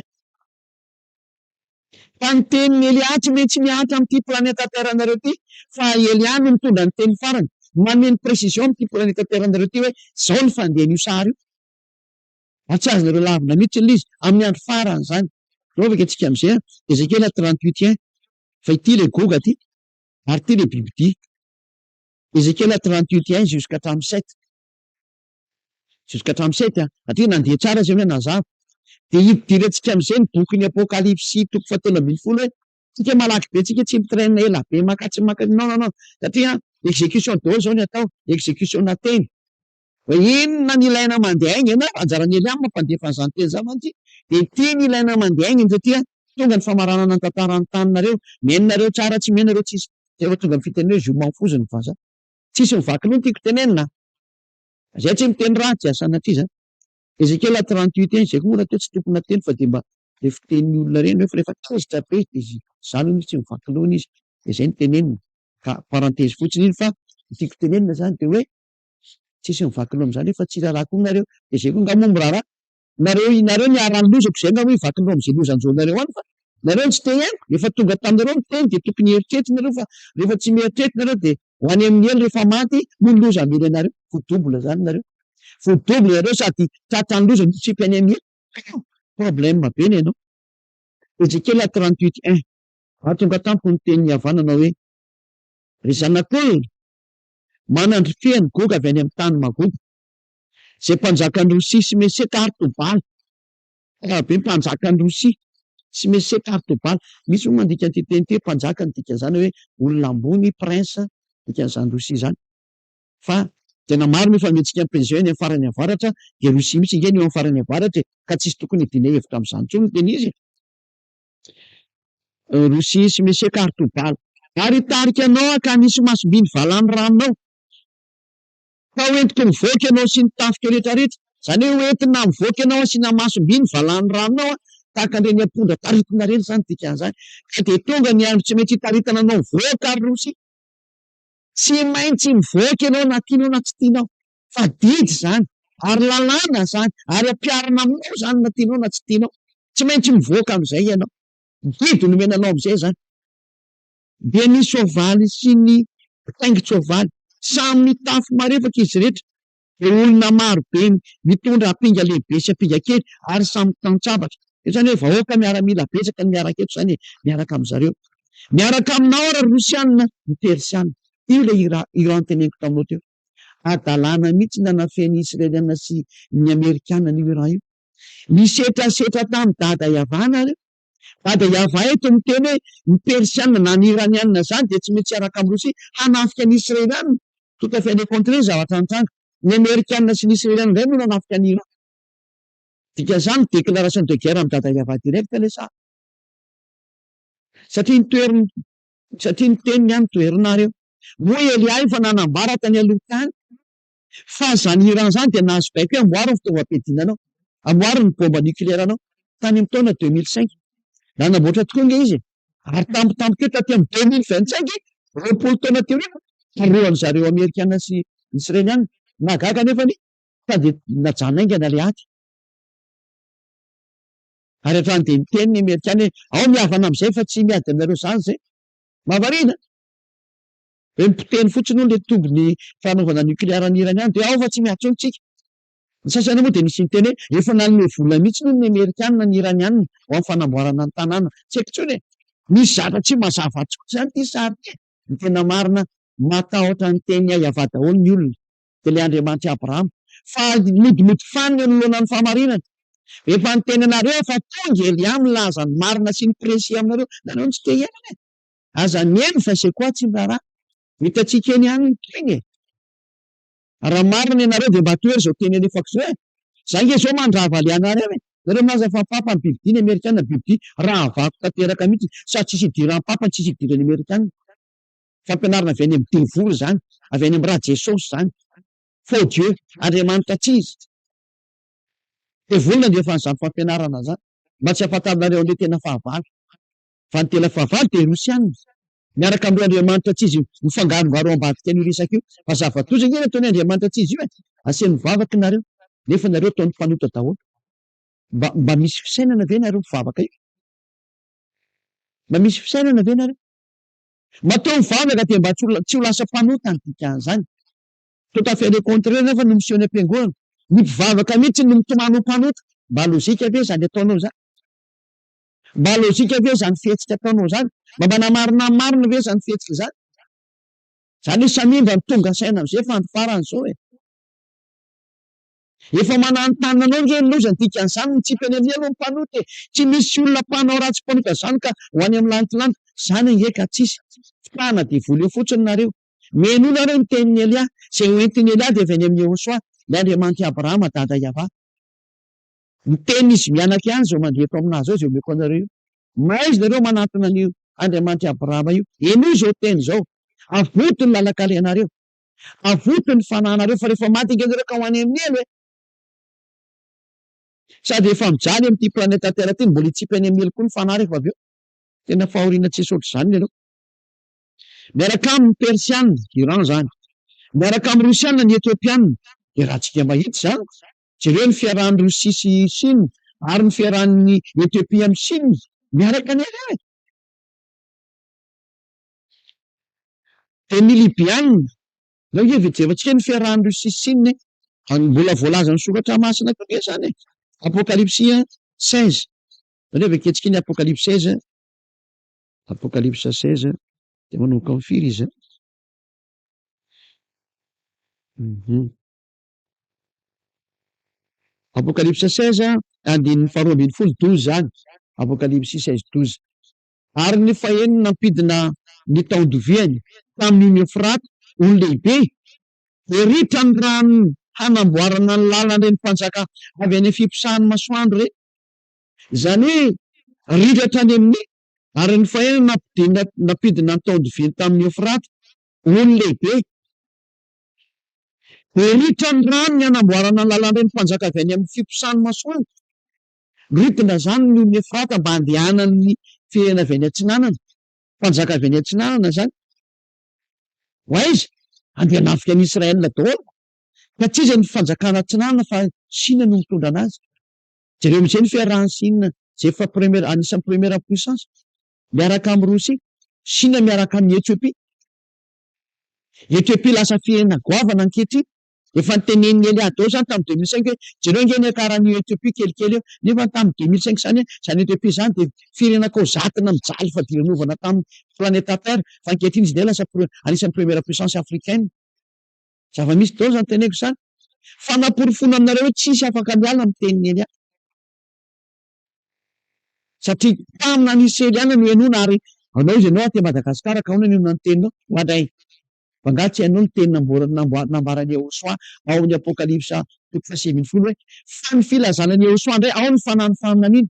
fa ny tenin'ny Elia tsy maintsy miatra amin'ity planeta Terre nareo ity, fa Elia no mitondra ny teny farany, mameno précision amin'ity planeta Terre nareo ity hoe zao ny fandehan'io sary io, fa tsy azonareo lavina mihitsy ilay izy amin'ny andro farany zany. Zao afaka antsika amin'izay Ezekiel 38:1 fa ity le goga ty ary ity le bibidia. Ezekiel 38:1 jusqu'à 37 atria nandeha tsara zay hoe nazava dia hidirantsika amin'izay ny boky ny Apokalipsy toko 17 hoe tsika malaky be tsika tsy mitraina ela be makatsy non satria exécution daholo zao ny atao, exécution nateny hoe inona ny ilaina mandeha ainy ianao, anjaran'ny Elia mampandefa an'izany teny izany mantsy dia ity ny ilaina mandeha ainy satria tonga ny famaranana ny tantaran'ny taninareo, menonareo tsara tsy menonareo tsisy, rehefa tonga ny fiteneneo je m'en fous ny vaza, tsisy mivaky loha ny tiako tenenina, zay tsy miteny ratsy asan'atria zany. Ezekiel 38:1 zay koa moa teo tsy tokony ateny fa dia mba le fitenin'ny olona reny hoe rehefa tezitra be dia izy zany misy tsy mivaky lohana izy dia zay ny tenenina, ka parantèse fotsiny iny fa ny tiako tenenina zany dia hoe tsisy mivaky loha amin'izany hoe fa tsy raharaha koa nareo dia zay koa angamba raharaha nareo niara-ny lozako zay angamba hivaky loha amin'izay lozanjonareo any fa nareo tsy te ihany efa tonga taminareo miteny dia tokony heritreritra nareo fa rehefa tsy mieritreritra nareo dia ho any amin'ny elo rehefa maty no ny loza mily anareo, voadobona zany nareo, voadobona nareo sady tratran'ny loza mitsipy any amin'ny elo, problème be ny ianao. Ezekiel 38:1 ahatonga tampoka ny tenin'ny havanana hoe ry zanak'olona manandrifehany goga avy any amin'ny tany magoga zay mpanjakan'ny Rosia sy Meseka ary Tobala, be mpanjakan'ny Rosia sy Meseka ary Tobala, misy moa mandika an'ity teny ity mpanjaka ny dikan'izany hoe olona ambony prince dikan'izany Rosia zany, fa tena maro moa fa miantsika amin'ny président eny amin'ny farany avaratra dia Rosia mihitsy ingeny eo amin'ny farany avaratra ka tsisy tokony hidinay hevitra amin'izany intsony teny izy. Rosia sy Meseka ary Tobala, ary hitarika anao ka nisy masombiny valany ranonao ka hoentiko mivoaka ianao sy ny tafika rehetrarehetra, zany hoe hoentina mivoaka ianao asiana masombiny valany ranonao tahaka an'ireny ampondra taritina reny zany dikan'izany, ka dia tonga ny andro tsy maintsy hitaritana anao mivoaka ary Rosia, tsy maintsy mivoaka ianao na tianao na tsy tianao fa didy zany ary lalàna zany ary ampiarina aminao zany na tianao na tsy tianao, tsy maintsy mivoaka amin'izay ianao, didy no menanao amin'izay zany. Dia ny soavaly sy ny mpitaingy-tsoavaly samy mitafy marefaka izy rehetra, dia olona maro be mitondra ampinga lehibe sy ampinga kely ary samy mitana-tsabatra, zany hoe vahoaka miaramila betsaka ny miaraka eto zany miaraka amin'zareo, miaraka aminao ary Rosianina ny Persianina, io le Iran teneniko taminao teo, adalàna mihitsy nanafen'ny Israeliana sy ny Amerikanina ny Iran io, nisetrasetra tamin'ny dada Iavana reo, dada Iava eto miteny hoe ny Persianina na ny Iranianina zany dia tsy maintsy hiaraka amin'ny Rosia hanafika ny Israelianina, tout à fait le contraire zavatra nitranga, ny Amerikanina sy ny Israelianina indray no nanafika ny Iran, dikan'izany déclaration de guerre amin'ny dada Iava direct lay sara, satria ny teniny ihany toerinareo moa Elia io fa nanambara tany aloha tany fa zany Iran zany dia nahazo baiko hoe amboary ny fitaovam-piadinanao, amboary ny bomba nucléaire-anao tany amin'ny taona 2005 nanamboatra tokoa nge izy ary tampotampoka taty amin'ny 2025 roapolo taona teo iny tarohan'ny zareo Amerikanina sy Israelianina nagaga nefany Sady najana aingana le aty. Ary hatrany dia miteny ny Amerikana hoe ao mihavana amin'izay fa tsy miady aminareo zany zay. Mahavariana. Hoe mipoteny fotsiny hono le tombony fanaovana nuklearan'ny Iraniana dia ao fa tsy miady intsony tsika. Ny sasany moa dia nisy miteny hoe efa nanome vola mihitsy hono ny Amerikana ny Iraniana ho amin'ny fanamboarana ny tanàna. Tsy haiko intsony hoe misy zavatra tsy mazava tokoa zany ity sary ity. Ny tena marina matahotra ny teny hay daholo ny olona. Dia ilay Andriamanitra Abrahama fa modimody faniny anoloana ny fahamarinana. Efa niteny anareo fa tonga Elia milaza ny marina sy ny presi aminareo. Nareo tsy te hiaina e. Aza mihaino fa izay koa tsy miraharaha. Hitantsika eny ihany ny teny. Raha marina ianareo dia mba toery izao teny alefako izao e. Za nge izao mandrava le anareo e. Nareo milaza fa papa ny bibidia ny Amerikana bibidia raha vako tanteraka mihitsy sady tsisy idiran'ny papa tsisy idiran'ny Amerikana. Fampianarana avy any amin'ny devoly zany, avy any amin'ny raha Jesosy zany. Faux Dieu, Andriamanitra tsy izy. Devolina dia efa n'izany fampianarana zany. Mba tsy ahafantarinareo an'ilay tena fahavalo. Fa ny tena fahavalo dia Rosianina. Miaraka amin'ireo Andriamanitra tsy izy mifangarongaro ambadika an'io resaka io. Fa zava-toza nge ataony Andriamanitra tsy izy io e. Aseny mivavaka nareo. Nefa nareo ataony mpanota daholo. Mba misy fisainana ve nareo mivavaka io? Mba misy fisainana ve nareo? Matao mivavaka dia mba tsy ho lasa mpanota ny dikan'izany. Tout à fait le contraire nefa no miseho any am-piangonana. Ny mpivavaka mihitsy no mitomany ho mpanota. Mba lozika ve zany ataonao zany? Mba lozika ve zany fihetsika ataonao zany? Mba manamarina marina ve zany fihetsika zany? Zany hoe samimba ny tonga saina amin'izay fa ny faran'izao e. Efa mananontany anao nge ny loza ny dikan'izany ny tsipany amin'ny aloha ny mpanota e. Tsy misy olona mpanao ratsy mpanota zany ka ho any amin'ny lantilanty. Zany nge ka tsisy. Fitana devoly eo fotsiny nareo. Meno nareo ny tenin'ny Elia. Izay hoentin'ny Elia dia avy any amin'ny Yehosoa. Ny Andriamanitra Abrahama dada Iavà. Ny tenin'izy mianaka ihany izao mandeha eto aminazy ao izay omeko anareo io. Maizy nareo manatona an'io Andriamanitra Abrahama io. Eno izao teny izao. Avoto ny lalakalehanareo. Avoto ny fanahinareo fa rehefa maty nge nareo ka ho any amin'ny elo e. Sady efa mijaly amin'ity planeta Terre ity mbola hitsipy any amin'ny elo koa ny fanahy rehefa avy eo. Tena fahoriana tsy eso ohatr'izany nareo. Miaraka amin'ny Persianina, Iran zany. Miaraka amin'ny Rosianina ny Etiopianina. Dia raha tsika mahitsy zany. Jereo ny fiarahan'ny Rosia sy Chine ary ny fiarahan'ny Etiopia amin'ny Chine miaraka ny areo e. Dia ny Libianina. Zao nge vejevantsika ny fiarahan'ny Rosia sy Chine mbola voalaza ny soratra masina koa zany e. Apokalipsia 16. Zany hoe vekentsika ny Apokalipsa 16. Apokalipsa 16 dia manomboka amin'ny firy izy. Apokalipsa 16 andininy faharoa ambin'ny folo 12 zany. Apokalipsa 16:12. Ary ny faheniny nampidina ny taondoviany tamin'ny Eufrate ho lehibe dia ritra ny rano hanamboarana ny lalan'ireny mpanjaka avy any fiposahan'ny masoandro ireny. Izany hoe ridatra any amin'ny ary ny faheniny nampidina ny taondoviany tamin'ny Eufrate ho lehibe. Dia ritra ny rano ny hanamboarana ny lalan'ireny mpanjaka avy any amin'ny fiposahan'ny masoandro. Ritina zany ny olona Efrata mba handehanan'ny firena avy any antsinanana. Mpanjaka avy any antsinanana zany. Ho aiza? Andeha hanafika an'i Israel daholo. Ka tsy iza ny fanjakana antsinanana fa Sina no mitondra anazy. Jereo amin'izay ny fiarahan'ny Sina izay efa anisan'ny première puissance. Miaraka amin'ny Rosia. Sina miaraka amin'ny Etiopia. Etiopia lasa firena goavana ankehitriny. Efa nitenen'ny Elia daholo zany tamin'ny 2005 hoe jereo nge ny akaran'ny Etiopia kelikely eo. Nefa tamin'ny 2005 zany izany Etiopia zany dia firena kozatina mijaly fa diran'ovana tamin'ny planeta Terre. Fa ankehitriny izy lasa anisan'ny première puissance africaine. Zava-misy daholo zany teneko izany. Fa namporofona aminareo hoe tsisy afaka miala amin'ny tenin'ny Elia. Satria tamina nisy Eliana no henoina ary anao izy ianao aty Madagasikara ka ahoana ny honona ny teninao? Ho andray. Fa angaha tsy hainao ny teny nambaran'i Yehosoa ao amin'ny Apokalipsa 7:10 hoe fa ny filazanan'i Yehosoa indray ao ny fanahin'ny faminaniana.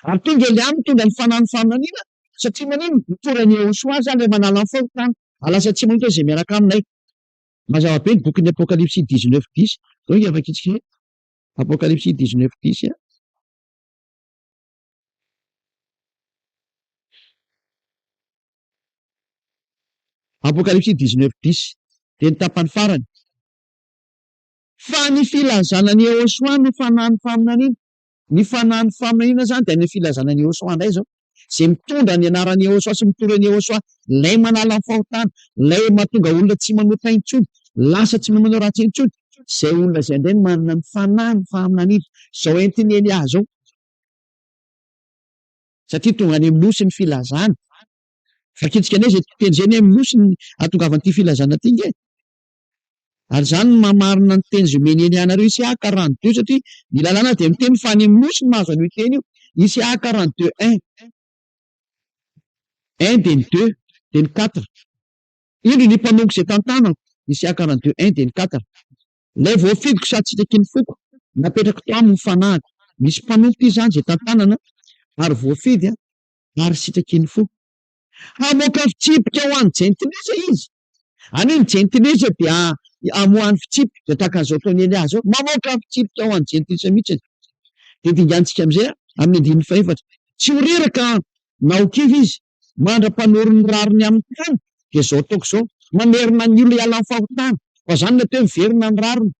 Ary tonga Elia mitondra ny fanahin'ny faminaniana satria manino nitoran'i Yehosoa zany ilay manala ny fahotana. Alasa tsy manota izay miaraka aminay. Mazava be ny bokin'ny Apokalipsy 19:10. Zao nge vakitsika Apokalipsy 19:10. Apokalipsy 19:10 dia ny tapany farany. Fa ny filazana ny Ôsoa no fanahany faminaniana. Ny fanahany faminaniana zany dia ny filazana ny Ôsoa indray zao. Izay mitondra ny anarany Ôsoa sy mitondra ny Ôsoa, lay manala ny fahotana, lay mahatonga olona tsy manontany intsony, lasa tsy manao ratsy intsony. Izay olona izay indray manana ny fanahany faminaniana. Izao entiny Elia zao. Satria tonga any amin'ny nosy ny filazana. Fakitsika anay izay teny izay ny amin'ny nosy ny ahatongavan'ity filazana ity nge. Ary zany no mamarina ny teny izay omeny Elia anareo Isiaka 42 satria ny lalàna dia miteny fa any amin'ny nosy ny mahazo an'io teny io. Isiaka 42 1 dia ny 2 dia ny 4. Ino ny mpanompo izay tantanako? Isiaka 42 1 dia ny 4. Lay voafidiko sady tsy taky ny foko, napetrako to aminy ny fanahiko. Misy mpanompo ity zany izay tantanana ary voafidy ary sitraky ny foko. Hamoaka fitsipika ho an'ny jentilisa izy. Any ny jentilisa dia amoahany fitsipika tahaka an'izao taony Elia zao. Mamoaka fitsipika ho an'ny jentilisa mihitsy. Dia dingantsika amin'izay amin'ny 1:4. Tsy ho reraka na ho kivy izy, mandra-panorin'ny rariny amin'ny tany. Dia zao ataoko zao, mamerina ny olona hiala amin'ny fahotana. Fa zany natao miverina ny rariny.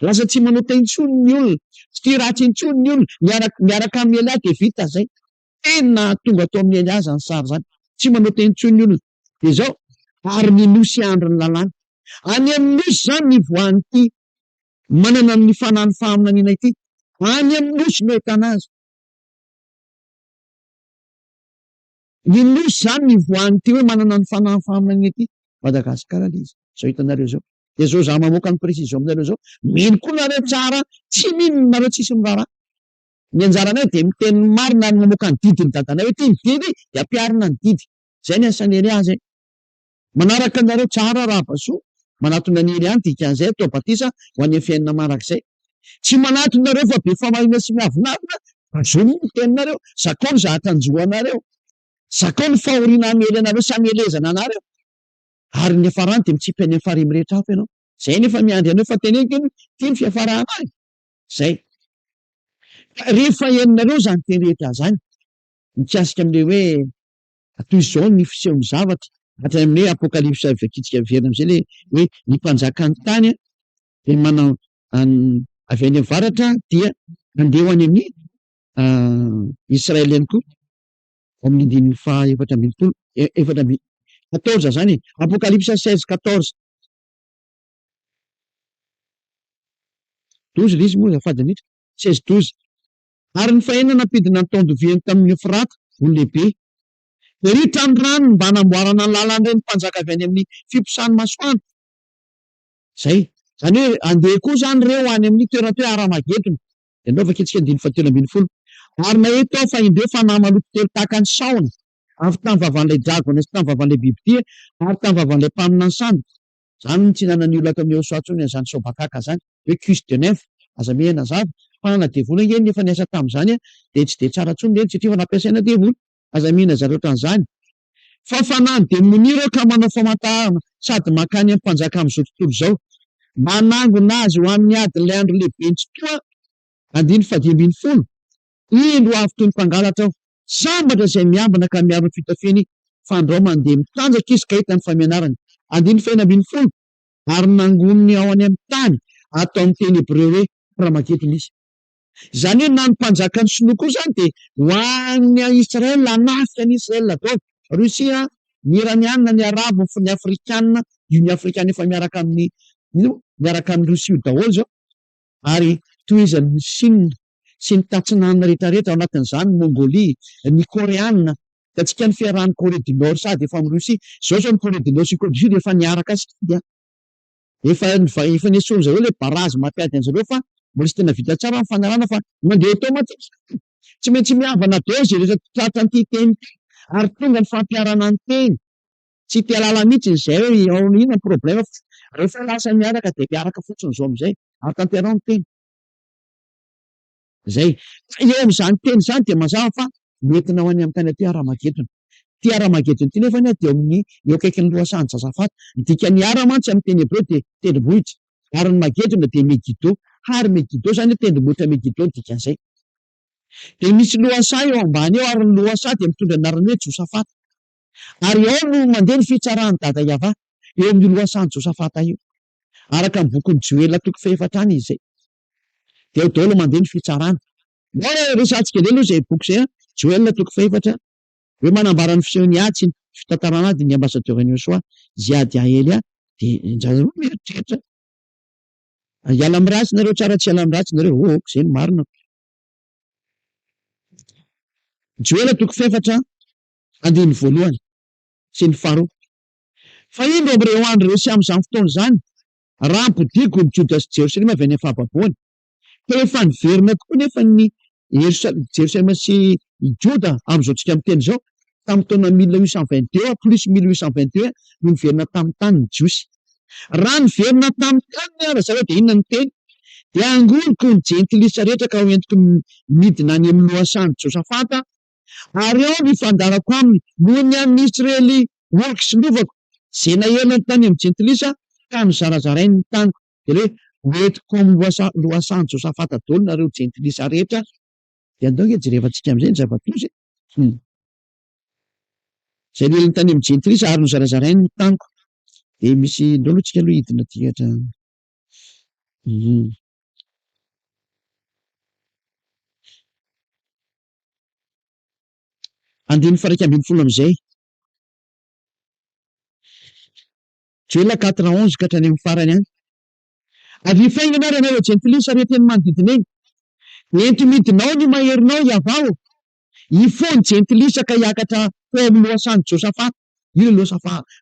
Lasa tsy manota intsony ny olona, tsy tia ratsy intsony ny olona, miaraka amin'ny Elia dia vita zay. Tena tonga tao amin'ny Elia zany sary zany. Tsy manota intsony ny olona. Dia zao, ary ny nosy andro ny lalàna. Any amin'ny nosy zany ny voan'ity manana ny fanahany faminaniana ity. Any amin'ny nosy no ahitana azy. Ny nosy zany ny voan'ity hoe manana ny fanahany faminaniana ity. Madagasikara ilay izy. Zao hitanareo zao. Dia zao za mamoaka ny précision aminareo zao. Mino koa nareo tsara, tsy mino nareo tsisy mirara. Ny anjaranay dia miteny marina ny mamoaka ny didiny dadanay hoe ity ny didy dia ampiarina ny didy. Zay ny asan'ny Elia zay. Manaraka anareo tsara raha basoa, manatona ny Elia ny dikan'izay atao batisa ho any amin'ny fiainana marak'izay. Tsy manatona nareo fa be famahina sy miavinavina, basoa ny teninareo, zakao ny zahan-tanjoa anareo, zakao ny fahoriana hamely anareo sy hamelezana anareo. Ary ny hafarany dia mitsipy any amin'ny faharimy rehetra hafa ianao. Zay nefa miandry anao fa teneniko iny, ty ny fiafarana any. Zay. Rehefa henonareo zany teny rehetra zany, mikasika amin'ilay hoe toy izao ny fisehon'ny zavatra. Hatrany amin'ny apokalipsa vakitsika verina amin'izay ilay hoe ny mpanjaka ny tany dia manao avy any avaratra dia andeha ho any amin'ny Israely ihany koa. Amin'ny andininy faha 14 zany e. Apokalipsa 16:14. 12 izy moa azafady anitra. 16:12. Ary ny fahenana nampidina ny taon-doviany tamin'ny Efrata ho lehibe. Ritra ny rano mba hanamboarana ny lalan'ireny mpanjaka avy any amin'ny fiposahany masoandro. Zay. Zany hoe andeha koa zany ireo any amin'ny toerana hoe Aramagedona. Dia andao vakitsika 17:12. Ary nahita aho fa indreo fanahy maloto telo tahaka ny sahona, avy tamin'ny vavan'ilay dragona sy tamin'ny vavan'ilay bibidia ary tamin'ny vavan'ilay mpaminana ny sandry. Zany ny tsinanan'ny olona tamin'ny Ôsoa atsony zany sobakaka zany, hoe Cus de Nymphe, aza mihena zava. Fa na-devola ngeny nefa niasa tamin'izany dia tsy dia tsara atsony ireny satria fa nampiasaina devola. Aza mihena zareo ohatran'izany. Fa fanahy ny demonia ireo ka manao famantarana sady mankany amin'ny mpanjaka amin'izao tontolo izao, manangona azy ho amin'ny adin'ilay andro lehibe ny fotoa 15. Ino avy toy ny mpangalatra aho, sambatra izay miambina ka miaro ny fitafiany fa andao mandeha mitanjaka izy ka hita ny famianarany. 15. Ary nangoniny ao any amin'ny tany atao amin'ny teny Hebreo hoe Armagedona izy. Izany hoe na ny mpanjaka ny sinoa koa zany dia ho an'ny Israel, hanafika ny Israel daholo. Rosia, ny Iraniana, ny Arabo, ny Afrikanina, io ny Afrikana efa miaraka amin'ny Rosia io daholo zao. Ary tohizan'ny Chine sy ny tatsinanana rehetrarehetra ao anatin'izany ny Mongolia, ny Koreanina, ka tsika ny fiarahan'ny Corée du Nord sady efa amin'ny Rosia. Zao zao ny Corée du Nord sy Corée du Sud efa niaraka sidia. Efa niasorony zareo ilay barazy mampiady an'izareo fa mbola tsy tena vita tsara ny fanarana fa mandeha automatique. Tsy maintsy mihavana daholo izay rehetra tratra an'ity teny ity ary tonga ny fampiarana ny teny. Tsy tia lala mihitsy izay hoe inona ny problema, rehefa lasa miaraka dia miaraka fotsiny zao amin'izay ary tanterao ny teny. Zay. Eo amin'izany teny izany dia mazava fa nentina ho any amin'ny tany aty Aramagedona. Ty Aramagedona ity nefa dia amin'ny eo akaikin'ny lohasan'ny Josafata. Ny dikan'ny Ara mantsy amin'ny teny Hebreo dia tendrombohitra, ary ny Magedona dia Megido, ary Megido zany hoe tendrombohitra Megido ny dikan'izay. Dia misy lohasaha eo ambany eo ary ny lohasaha dia mitondra ny anarana hoe Josafata. Ary ao no mandeha ny fitsaran'ny dada Iava eo amin'ny lohasahan'i Josafata io. araka ny bokon'ny Joela toko fahefatra any izy zay. De ao daholo mandeha ny fitsarana. Resantsika aloha zay boky zay Joela toko fahefatra hoe manambara ny fisehony atsy ny fitantarana ady ny ambassadeur-n'ny Joshua ziady Aely de ndrareo mieritreritra hiala amin'ny ratsy nareo tsara tsy hiala amin'ny ratsy nareo zay ny marina. Joela toko fahefatra andiny voalohany sy ny faharoa. Fa indro amin'ireo andro ireo sy amin'izany fotoana izany raha ampodiko ny Juda sy Jerosalema avy any fahababoany. Fa efa niverina tokoa nefa ny Jerosalema sy Joda amin'izao tsika amin'ny teny izao tamin'ny taona 1822 plus 1822 no niverina tamin'ny tany ny Jiosy. Raha niverina tamin'ny tany ara zareo de inona ny teny? De angoriko ny jentilisa rehetra ka ho entiko midina any amin'ny lohasan'ny Josafata ary ao nifandarako aminy noho ny an'ny Israely oloko sy lovako zay nahelany tany amin'ny jentilisa ka nizarazarainy ny taniko. De hoe hoentiko amin'ny lohasan'ny Josafata daholo nareo jentilisa rehetra. De andao nge jerevantsika am'izay ny zava-tozy. Zay nahelany tany amin'ny jentilisa ary nizarazarainy ny taniko. De misy ndao aloha tsika aloha hidina tikatra. Andiny faha 1 am'izay. Joela 4:11 ka hatrany amin'ny farany any. Avy faingana ary anareo jentilisa rehetra ny manodidina eny. Ento midinao ny maherinao hiavao. Ifony jentilisa ka hiakatra teo amin'ny lohasan'ny Josafata. Io le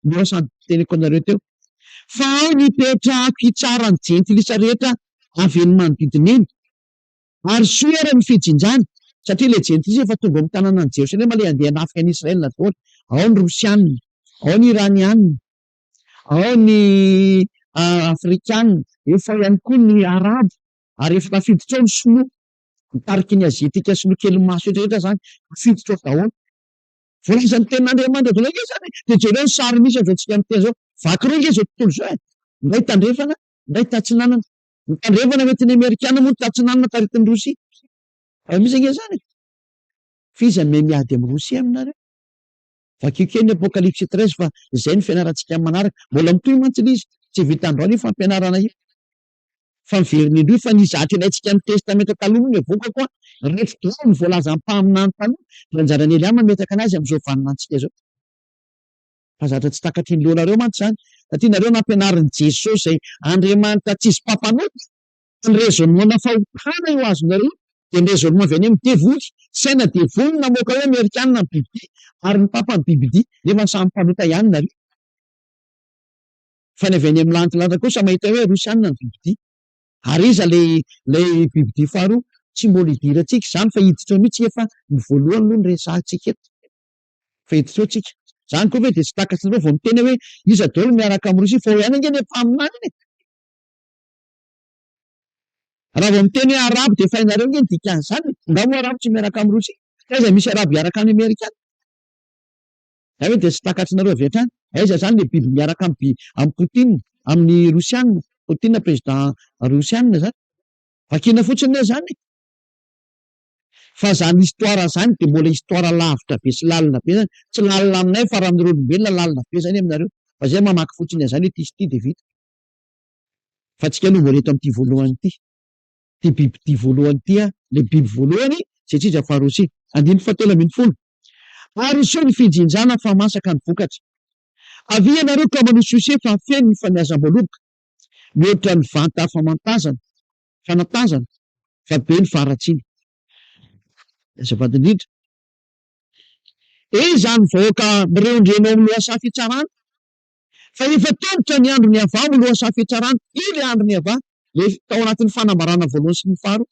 lohasan'ny teneko anareo teo. Fa ao nipetrahako hitsara ny jentilisa rehetra avy eny manodidina eny. Ary soa ara ny fijinjana satria le jentilisa efa tonga amin'ny tanànan'i Jerosalema le andeha hanafika ny Israelina daholo. Ao ny Rosianina, ao ny Iranianina, ao ny Afrikanina, efa ihany koa ny Arabo, ary efa tafiditra ao ny Sinoa, mitariky ny Aziatika sy ny kely maso rehetra zany tafiditra ao daholo. Voalazan'ny tenin'Andriamanitra daholo nge zany de jereo ny sary misy amin'izao tsika amin'ny teny zao. Vaky reo nge zao tontolo zao ndray tandrefana, ndray tatsinanana. Ny tandrefana mety ny Amerikana moa ny tatsinanana taritin'ny Rosia. Misy nge zany. Fiza me miady amin'ny Rosia aminareo. Vakio kely ny Apocalypse 13 fa zay ny fianarantsika manaraka. Mbola mitohy mantsy izy tsy vita androany io fampianarana io. Fa miveriny indroy fa nizatra ilayntsika amin'ny testamenta taloha ny evoka koa rehetra daholo ny voalaza ampaminany taloha. De anjara ny Eliama metaka anazy amin'izao vaninantsika zao. Fa zatra tsy takatry ny lohanareo mantsy zany satria nareo nampianarin'i Jesosy zay Andriamanitra tsisy mpampanota. Ny raisonnement fahotana io azonareo de ny raisonnement avy any amin'ny devoly. Saina devoly namoaka hoe Amerikanina ny Biblia ary ny papany Biblia nefa samy mpanota ihany nareo. Fa ny avy any amin'ny lantilanta kosa mahita hoe Rosianina ny Biblia. Ary iza le Biblia faharoa tsy mbola idirantsika zany fa hiditra ao mihitsy efa ny voalohany aloha ny resahantsika eto. Fa hiditra ao tsika. Zany koa hoe de tsy takatry nareo vao miteny hoe iza daholo miaraka amin'ny Rosia fa ho ihany angeny efa aminany. Raha vao miteny hoe Arabo de fainareo nge ny dikan'izany. Ngamo Arabo tsy miaraka amin'ny Rosia. Aiza misy Arabo miaraka amin'ny Amerikana? Zay hoe de tsy takatry nareo avy hatrany. Aiza zany le Biblia miaraka amin'ny Poutine, amin'ny Rosianina. Poutine président Rosianina zany. Vakina fotsiny zany. Fa zany histoira zany de mbola histoira lavitra be sy lalina be zany. Tsy lalina aminay fa raha amin'ireo olombelona lalina be zany aminareo. Fa zay mamaky fotsiny zany hoe ty sy ty de vita. Fa tsika aloha mbola eto amin'ity voalohany ity. Ty biby ty voalohany ty le biby voalohany zay tsika faharosia. Andiny fahatelo ambin'ny folo. Ary soa ny fijinjana fa masaka ny vokatra. Avy ianareo ka manohy Josefa fa feno ny faniazam-boaloboka. Mihoatra ny vanta fanatazana fa be ny faharatsiana. Azafady indrindra. Izany vahoaka mireondrena ao amin'ny lohasaha fitsarana. Fa efa tongotra ny andro ny avà amin'ny lohasaha fitsarana. Io le andro ny avà le tao anatin'ny fanambarana voalohany sy ny faharoa.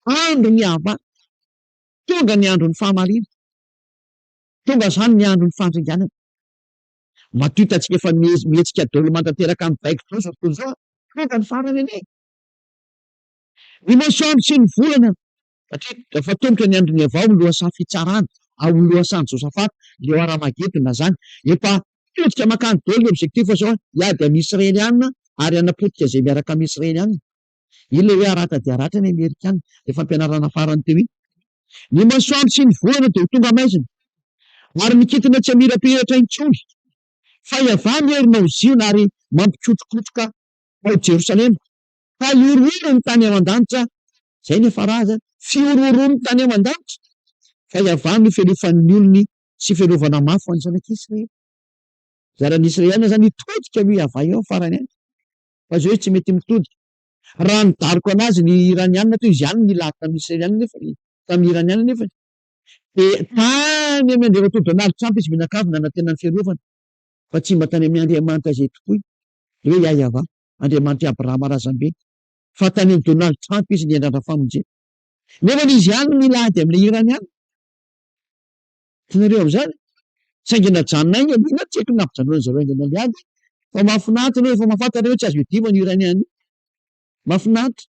Andro ny avà. Tonga ny andro ny fahamarina. Tonga zany ny andro ny fandringanana. Matoa hitantsika efa mihetsika daholo mantanteraka amin'ny baiko zao zao tontolo zao. Tonga ny farany anie. Ny masoandro sy ny volana satria efa tongotra ny andro ny avà amin'ny lohasaha fitsarana. Ao amin'ny lohasan'ny Josafata leo ara-magedona zany. Efa potika makany daholo ny objectif zao hiady amin'ny Israelianina ary hanapotika zay miaraka amin'ny Israelianina. Io le hoe arata dia aratra ny Amerikana. Efa ampianarana farany teo iny. Ny masoandro sy ny volana dia ho tonga maizina. Ary mikitina tsy hamirapiratra intsony. Fa hiavana herinao ziona ary mampikotrokotroka ao Jerosalema ka iororo ny tany ao an-danitra zay ny faraza fiororo ny tany ao an-danitra fa iavany ny fialefan'ny olony sy fiarovana mafy ho any zanak'Israely. Zaran'Israelina zany hitodika aloha iavay ao farany any fa zao tsy mety mitodika. Raha nidariko anazy ny iranianina toy izy ihany nilahatra tamin'ny israelianina nefa tamin'ny iranianina nefa de tany amin'ny andriaman'i Donald Trump izy mianakavina na tena ny fiarovana fa tsy mba tany amin'ny Andriamanitra zay tokoa hoe iayava Andriamanitra Abrahama razambe fa tany amin'ny Donald Trump izy ny andrandra famonjena nefa izy ihany milahady amin'ilay iranianina. Hitanareo amin'izany saingy najanona iny alina tsy haiko nampijanona zareo ainga naliady fa mahafinaritra hoe efa mahafantatra hoe tsy azo iadiva ny iranianina mahafinaritra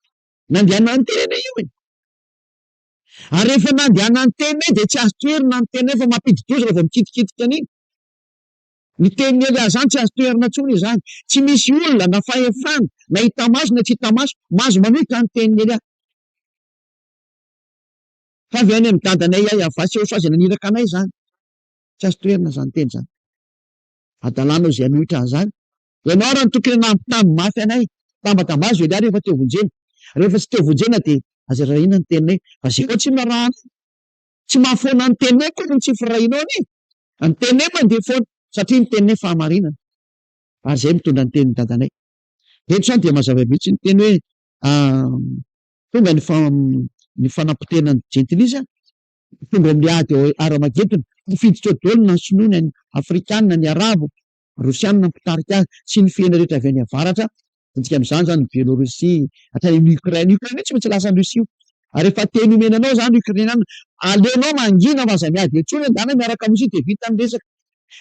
nandehana ny tena io e ary rehefa nandehana ny tena de tsy azo toerina ny tena fa mampidi-doza rehefa mikitikitika an'iny ny teniny Elia zany tsy azo toerina intsony izany tsy misy olona na fahefana na hita maso na tsy hita maso mahazo manohitra ny teniny Elia fa avy any amin'ny dadanay iayava sy eo azy naniraka anay zany tsy azo toerina zany teny zany adalàna zay anohitra an'izany ianao raha ny tokony nampitamy mafy anay tambatambazo Elia rehefa teo vonjena rehefa tsy teo vonjena de aza rahina ny teninay fa zay tsy marahana tsy mahafoana ny teninay koa ny tsy firahinao anie ny teninay mandeha foana satria ny teninay fahamarinana ary zay mitondra ny tenin'ny dadanay eto zany de mazava mihitsy ny teny hoe tonga ny fanapotena ny jentilisa tonga amin'ny ady ara-magetona nifiditra daholo na ny sinoa ny afrikanina ny arabo rosianina mpitarika azy sy ny fiaina rehetra avy any avaratra antsika amin'izany zany ny Biélorusia hatrany amin'ny Ukraine tsy maintsy lasa ny Rosia ary rehefa teny omenanao zany Ukrainiana aleonao mangina fa aza miady etsony andana miaraka am'izay de vita ny resaka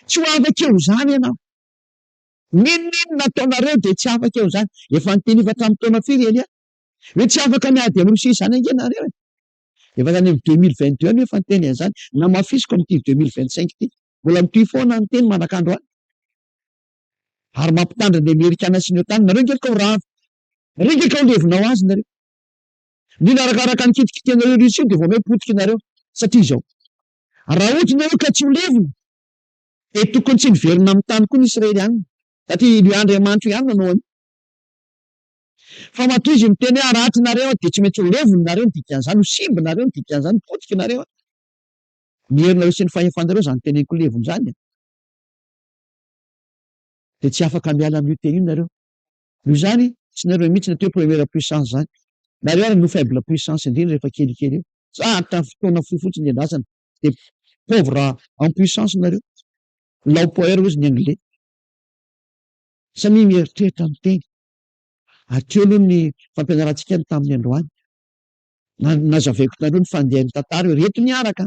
tsy ho afaka eo zany ianao ninonino nataonareo de tsy afaka eo zany efa niteny efatra amby taona firy Elia hoe tsy afaka miady amin'ny Rosia zany angenareo e efa zany amin'ny 2022 any efa niteny an'izany na mafisiko amin'ity 2025 ity mbola mitohy foana ny teny manakandro any ary mampitandra ny Amerikana sy ny OTAN nareo ngetka ho rava rengeka ho levinao azy nareo mila arakaraka ny kitikitianareo Rosia de vao mipotika nareo satria izao raha ohatra nareo ka tsy ho levina de tokony tsy niverina amin'ny tany koa ny Israelianina satria io Andriamanitra ihany nanao any fa matoy izy miteny hoe rahatry nareo de tsy maintsy ho levina nareo ny dikan'izany ho simba nareo ny dikan'izany potika nareo miherinareo sy ny fahefanareo zany teneniko levina zany de tsy afaka miala amin'io teny io nareo io zany tsy nareo mihitsy nateo première puissance zany nareo ary no faible puissance indrindra rehefa kelikely io sarotra fotoana fohy fotsiny ny andrasana de pauvre en puissance nareo l'empereur ozy ny anglais samy mieritreritra ny teny atreo aloha ny fampianarantsika ny tamin'ny androany nazavaiko nareo ny fandehan'ny tantara hoe reto niaraka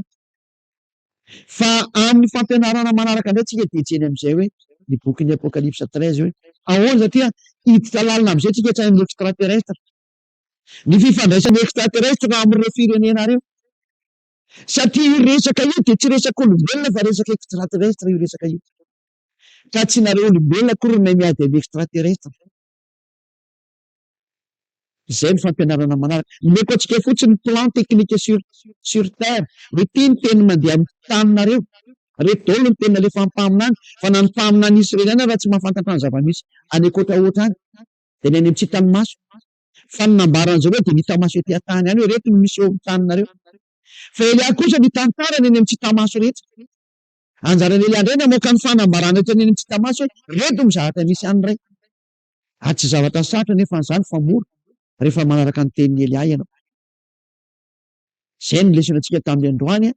fa amin'ny fampianarana manaraka indray tsika de jeny amin'izay hoe ny bokin'ny apocalypse 13 hoe ahoana satria hiditra lalina amin'izay tsika tsy amin'ny extraterrestre ny fifandraisan'ny extraterrestre raha amin'ireo firenena reo satria io resaka io de tsy resaka olombelona fa resaka extraterrestre io resaka io ka tsy nareo olombelona akory nay miady amin'ny extraterrestre zay ny fampianarana manaraka nomeko atsika fotsiny plan technique sur terre hoe ty ny teny mandeha amin'ny taninareo reto daholo ny tena lefa ampaminany fa na ny mpaminany israeliana raha tsy mahafantatra ny zava-misy any akoatraoatra any de ny any amin'ny tsy tany maso fa ny nambaran'zareo de nitamaso ety an-tany any hoe reto no misy eo amin'ny taninareo fa Elia kosa ny tantarany any amin'ny tsy tamaso rehetra anjaran'ny Elia indray namoaka ny fanambarana eto any amin'ny tsy tamaso hoe reto mizahatra misy any ray ary tsy zavatra sarotra nefa n'izany fa mora rehefa manaraka ny tenin'ny Elia ianao zay ny lesonatsika tamin'ny androany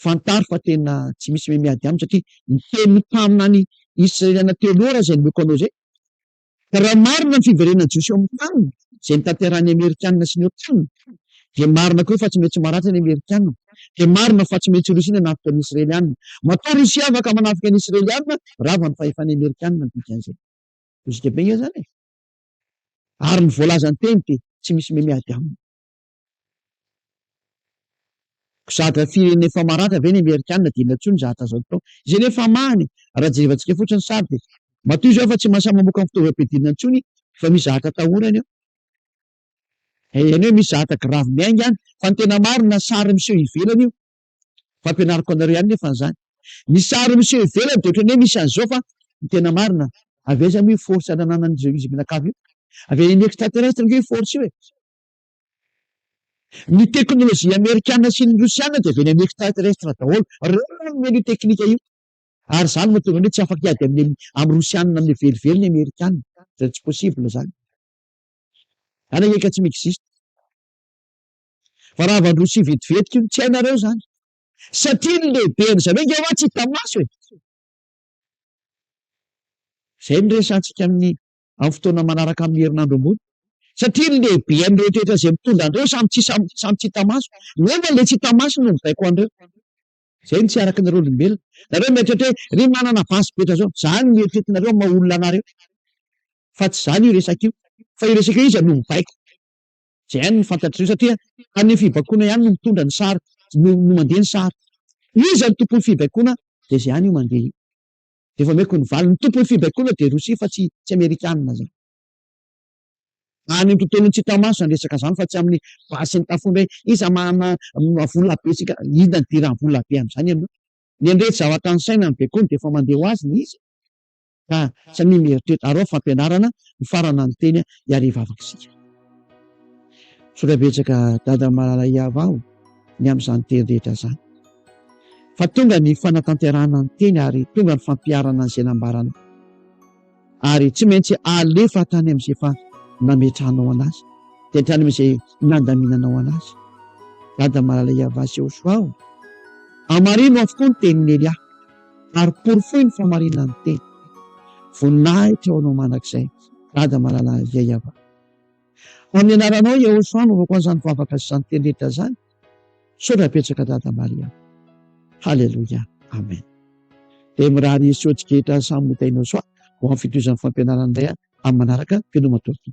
fantaro fa tena tsy misy miady aminy satria ny teny mpaminany israeliana teoloha raha zay nomeko anao zay ka raha marina ny fiverenan'ny Jiosy amin'ny tanina zay nitanterahany Amerikanina sy ny OTAN de marina koa fa tsy maintsy maratra ny Amerikanina de marina fa tsy maintsy Rosia nanafika ny Israelianina matoa Rosia afaka manafika ny Israelianina rava ny fahefan'ny Amerikanina ny dikan'izay lozika be iza zany ary ny voalazany teny de tsy misy miady aminy zatra firenena efa maratra ve ny Amerikanina de inona zatra zao tao izay nefa many raha jerevantsika fotsiny sary de matoy zao fa tsy mahasahy mamoaka ny fitaovam-piadinana intsony fa misy zatra tahorany eo eny hoe misy zatra gravy miainga any fa ny tena marina sary miseho ivelany io fampianariko anareo ihany nefa n'izany ny sary miseho ivelany de ohatrany hoe misy an'izao fa ny tena marina avy aiza moa io force nananan'izao izy mianakavy io, avy ny extraterrestre io force io e. Ny teknôlôjia amerikana sy ny rosiana dia avy ny extraterrestre daholo, reo manome io teknika io. Ary zany mahatonga hoe tsy afaka hiady amin'ny rosiana amin'ny velively ny amerikana, zay tsy possible zany. Any eka tsy mi-existe. Fa raha avy ny Rosia vetivetika io tsy hainareo zany. Satria ny lehibe zareo nge hoa tsy hita maso e. Zay ny resantsika amin'ny fotoana manaraka amin'ny herinandro ambony. Satria ny lehibe an'ireo toetra izay mitondra an'ireo samy tsy hita maso, nefa le tsy hita maso no mibaiko an'ireo. Zay ny tsy araky nareo olombelona. Nareo mieritreritra hoe ry manana basy betra zao, zany mieritreritinareo maha-olona anareo. Fa tsy zany io resaka io. Fa io resaka io izy no mibaiko. Zay ihany ny fantatrareo satria any fibaikoana ihany no mitondra ny sary, no mandeha ny sary. Iza ny tompon'ny fibaikoana dia zay ihany io mandeha io. Dia efa maiko ny valo, ny tompon'ny fibaikoana dia Rosia fa tsy Amerikanina zany. Any amin'ny tontolony tsy hita maso zany resaka zany fa tsy amin'ny basy ny tafondra hoe iza manana vola be sika, inona ny diran'ny vola be amin'izany ianao. Ny andrety zavatra ny saina ny baikoana dia efa mandeha ho azy ny izy. Ka tsy mieritreritra, arao fampianarana ny farana ny teny hiariva avakasika. Sorabetsaka dada Malala Iava ny amin'izany teny rehetra zany. Fa tonga ny fanatanterahana ny teny ary tonga ny fampiarana an'izay nambarana. Ary tsy maintsy alefa tany amin'izay fa nametranao anazy, dia hatrany amin'izay nandaminanao anazy. Dada Malala Iava Sehosoa amarino avokoa ny tenin'ny Elia ary porofoy ny famarinana ny teny. Voninahitra ao anao mandrakizay Dada Malala Iava. Amin'ny anaranao Yehosoa novako an'izany vavaka sy izany teny rehetra zany. Sorabetsaka Dada Maria. Halleluja. Amen. Dia mirary soatsiketra samy motainao soa ho amin'ny fitohizan'ny fampianarana indray amin'ny manaraka mpianao matoto.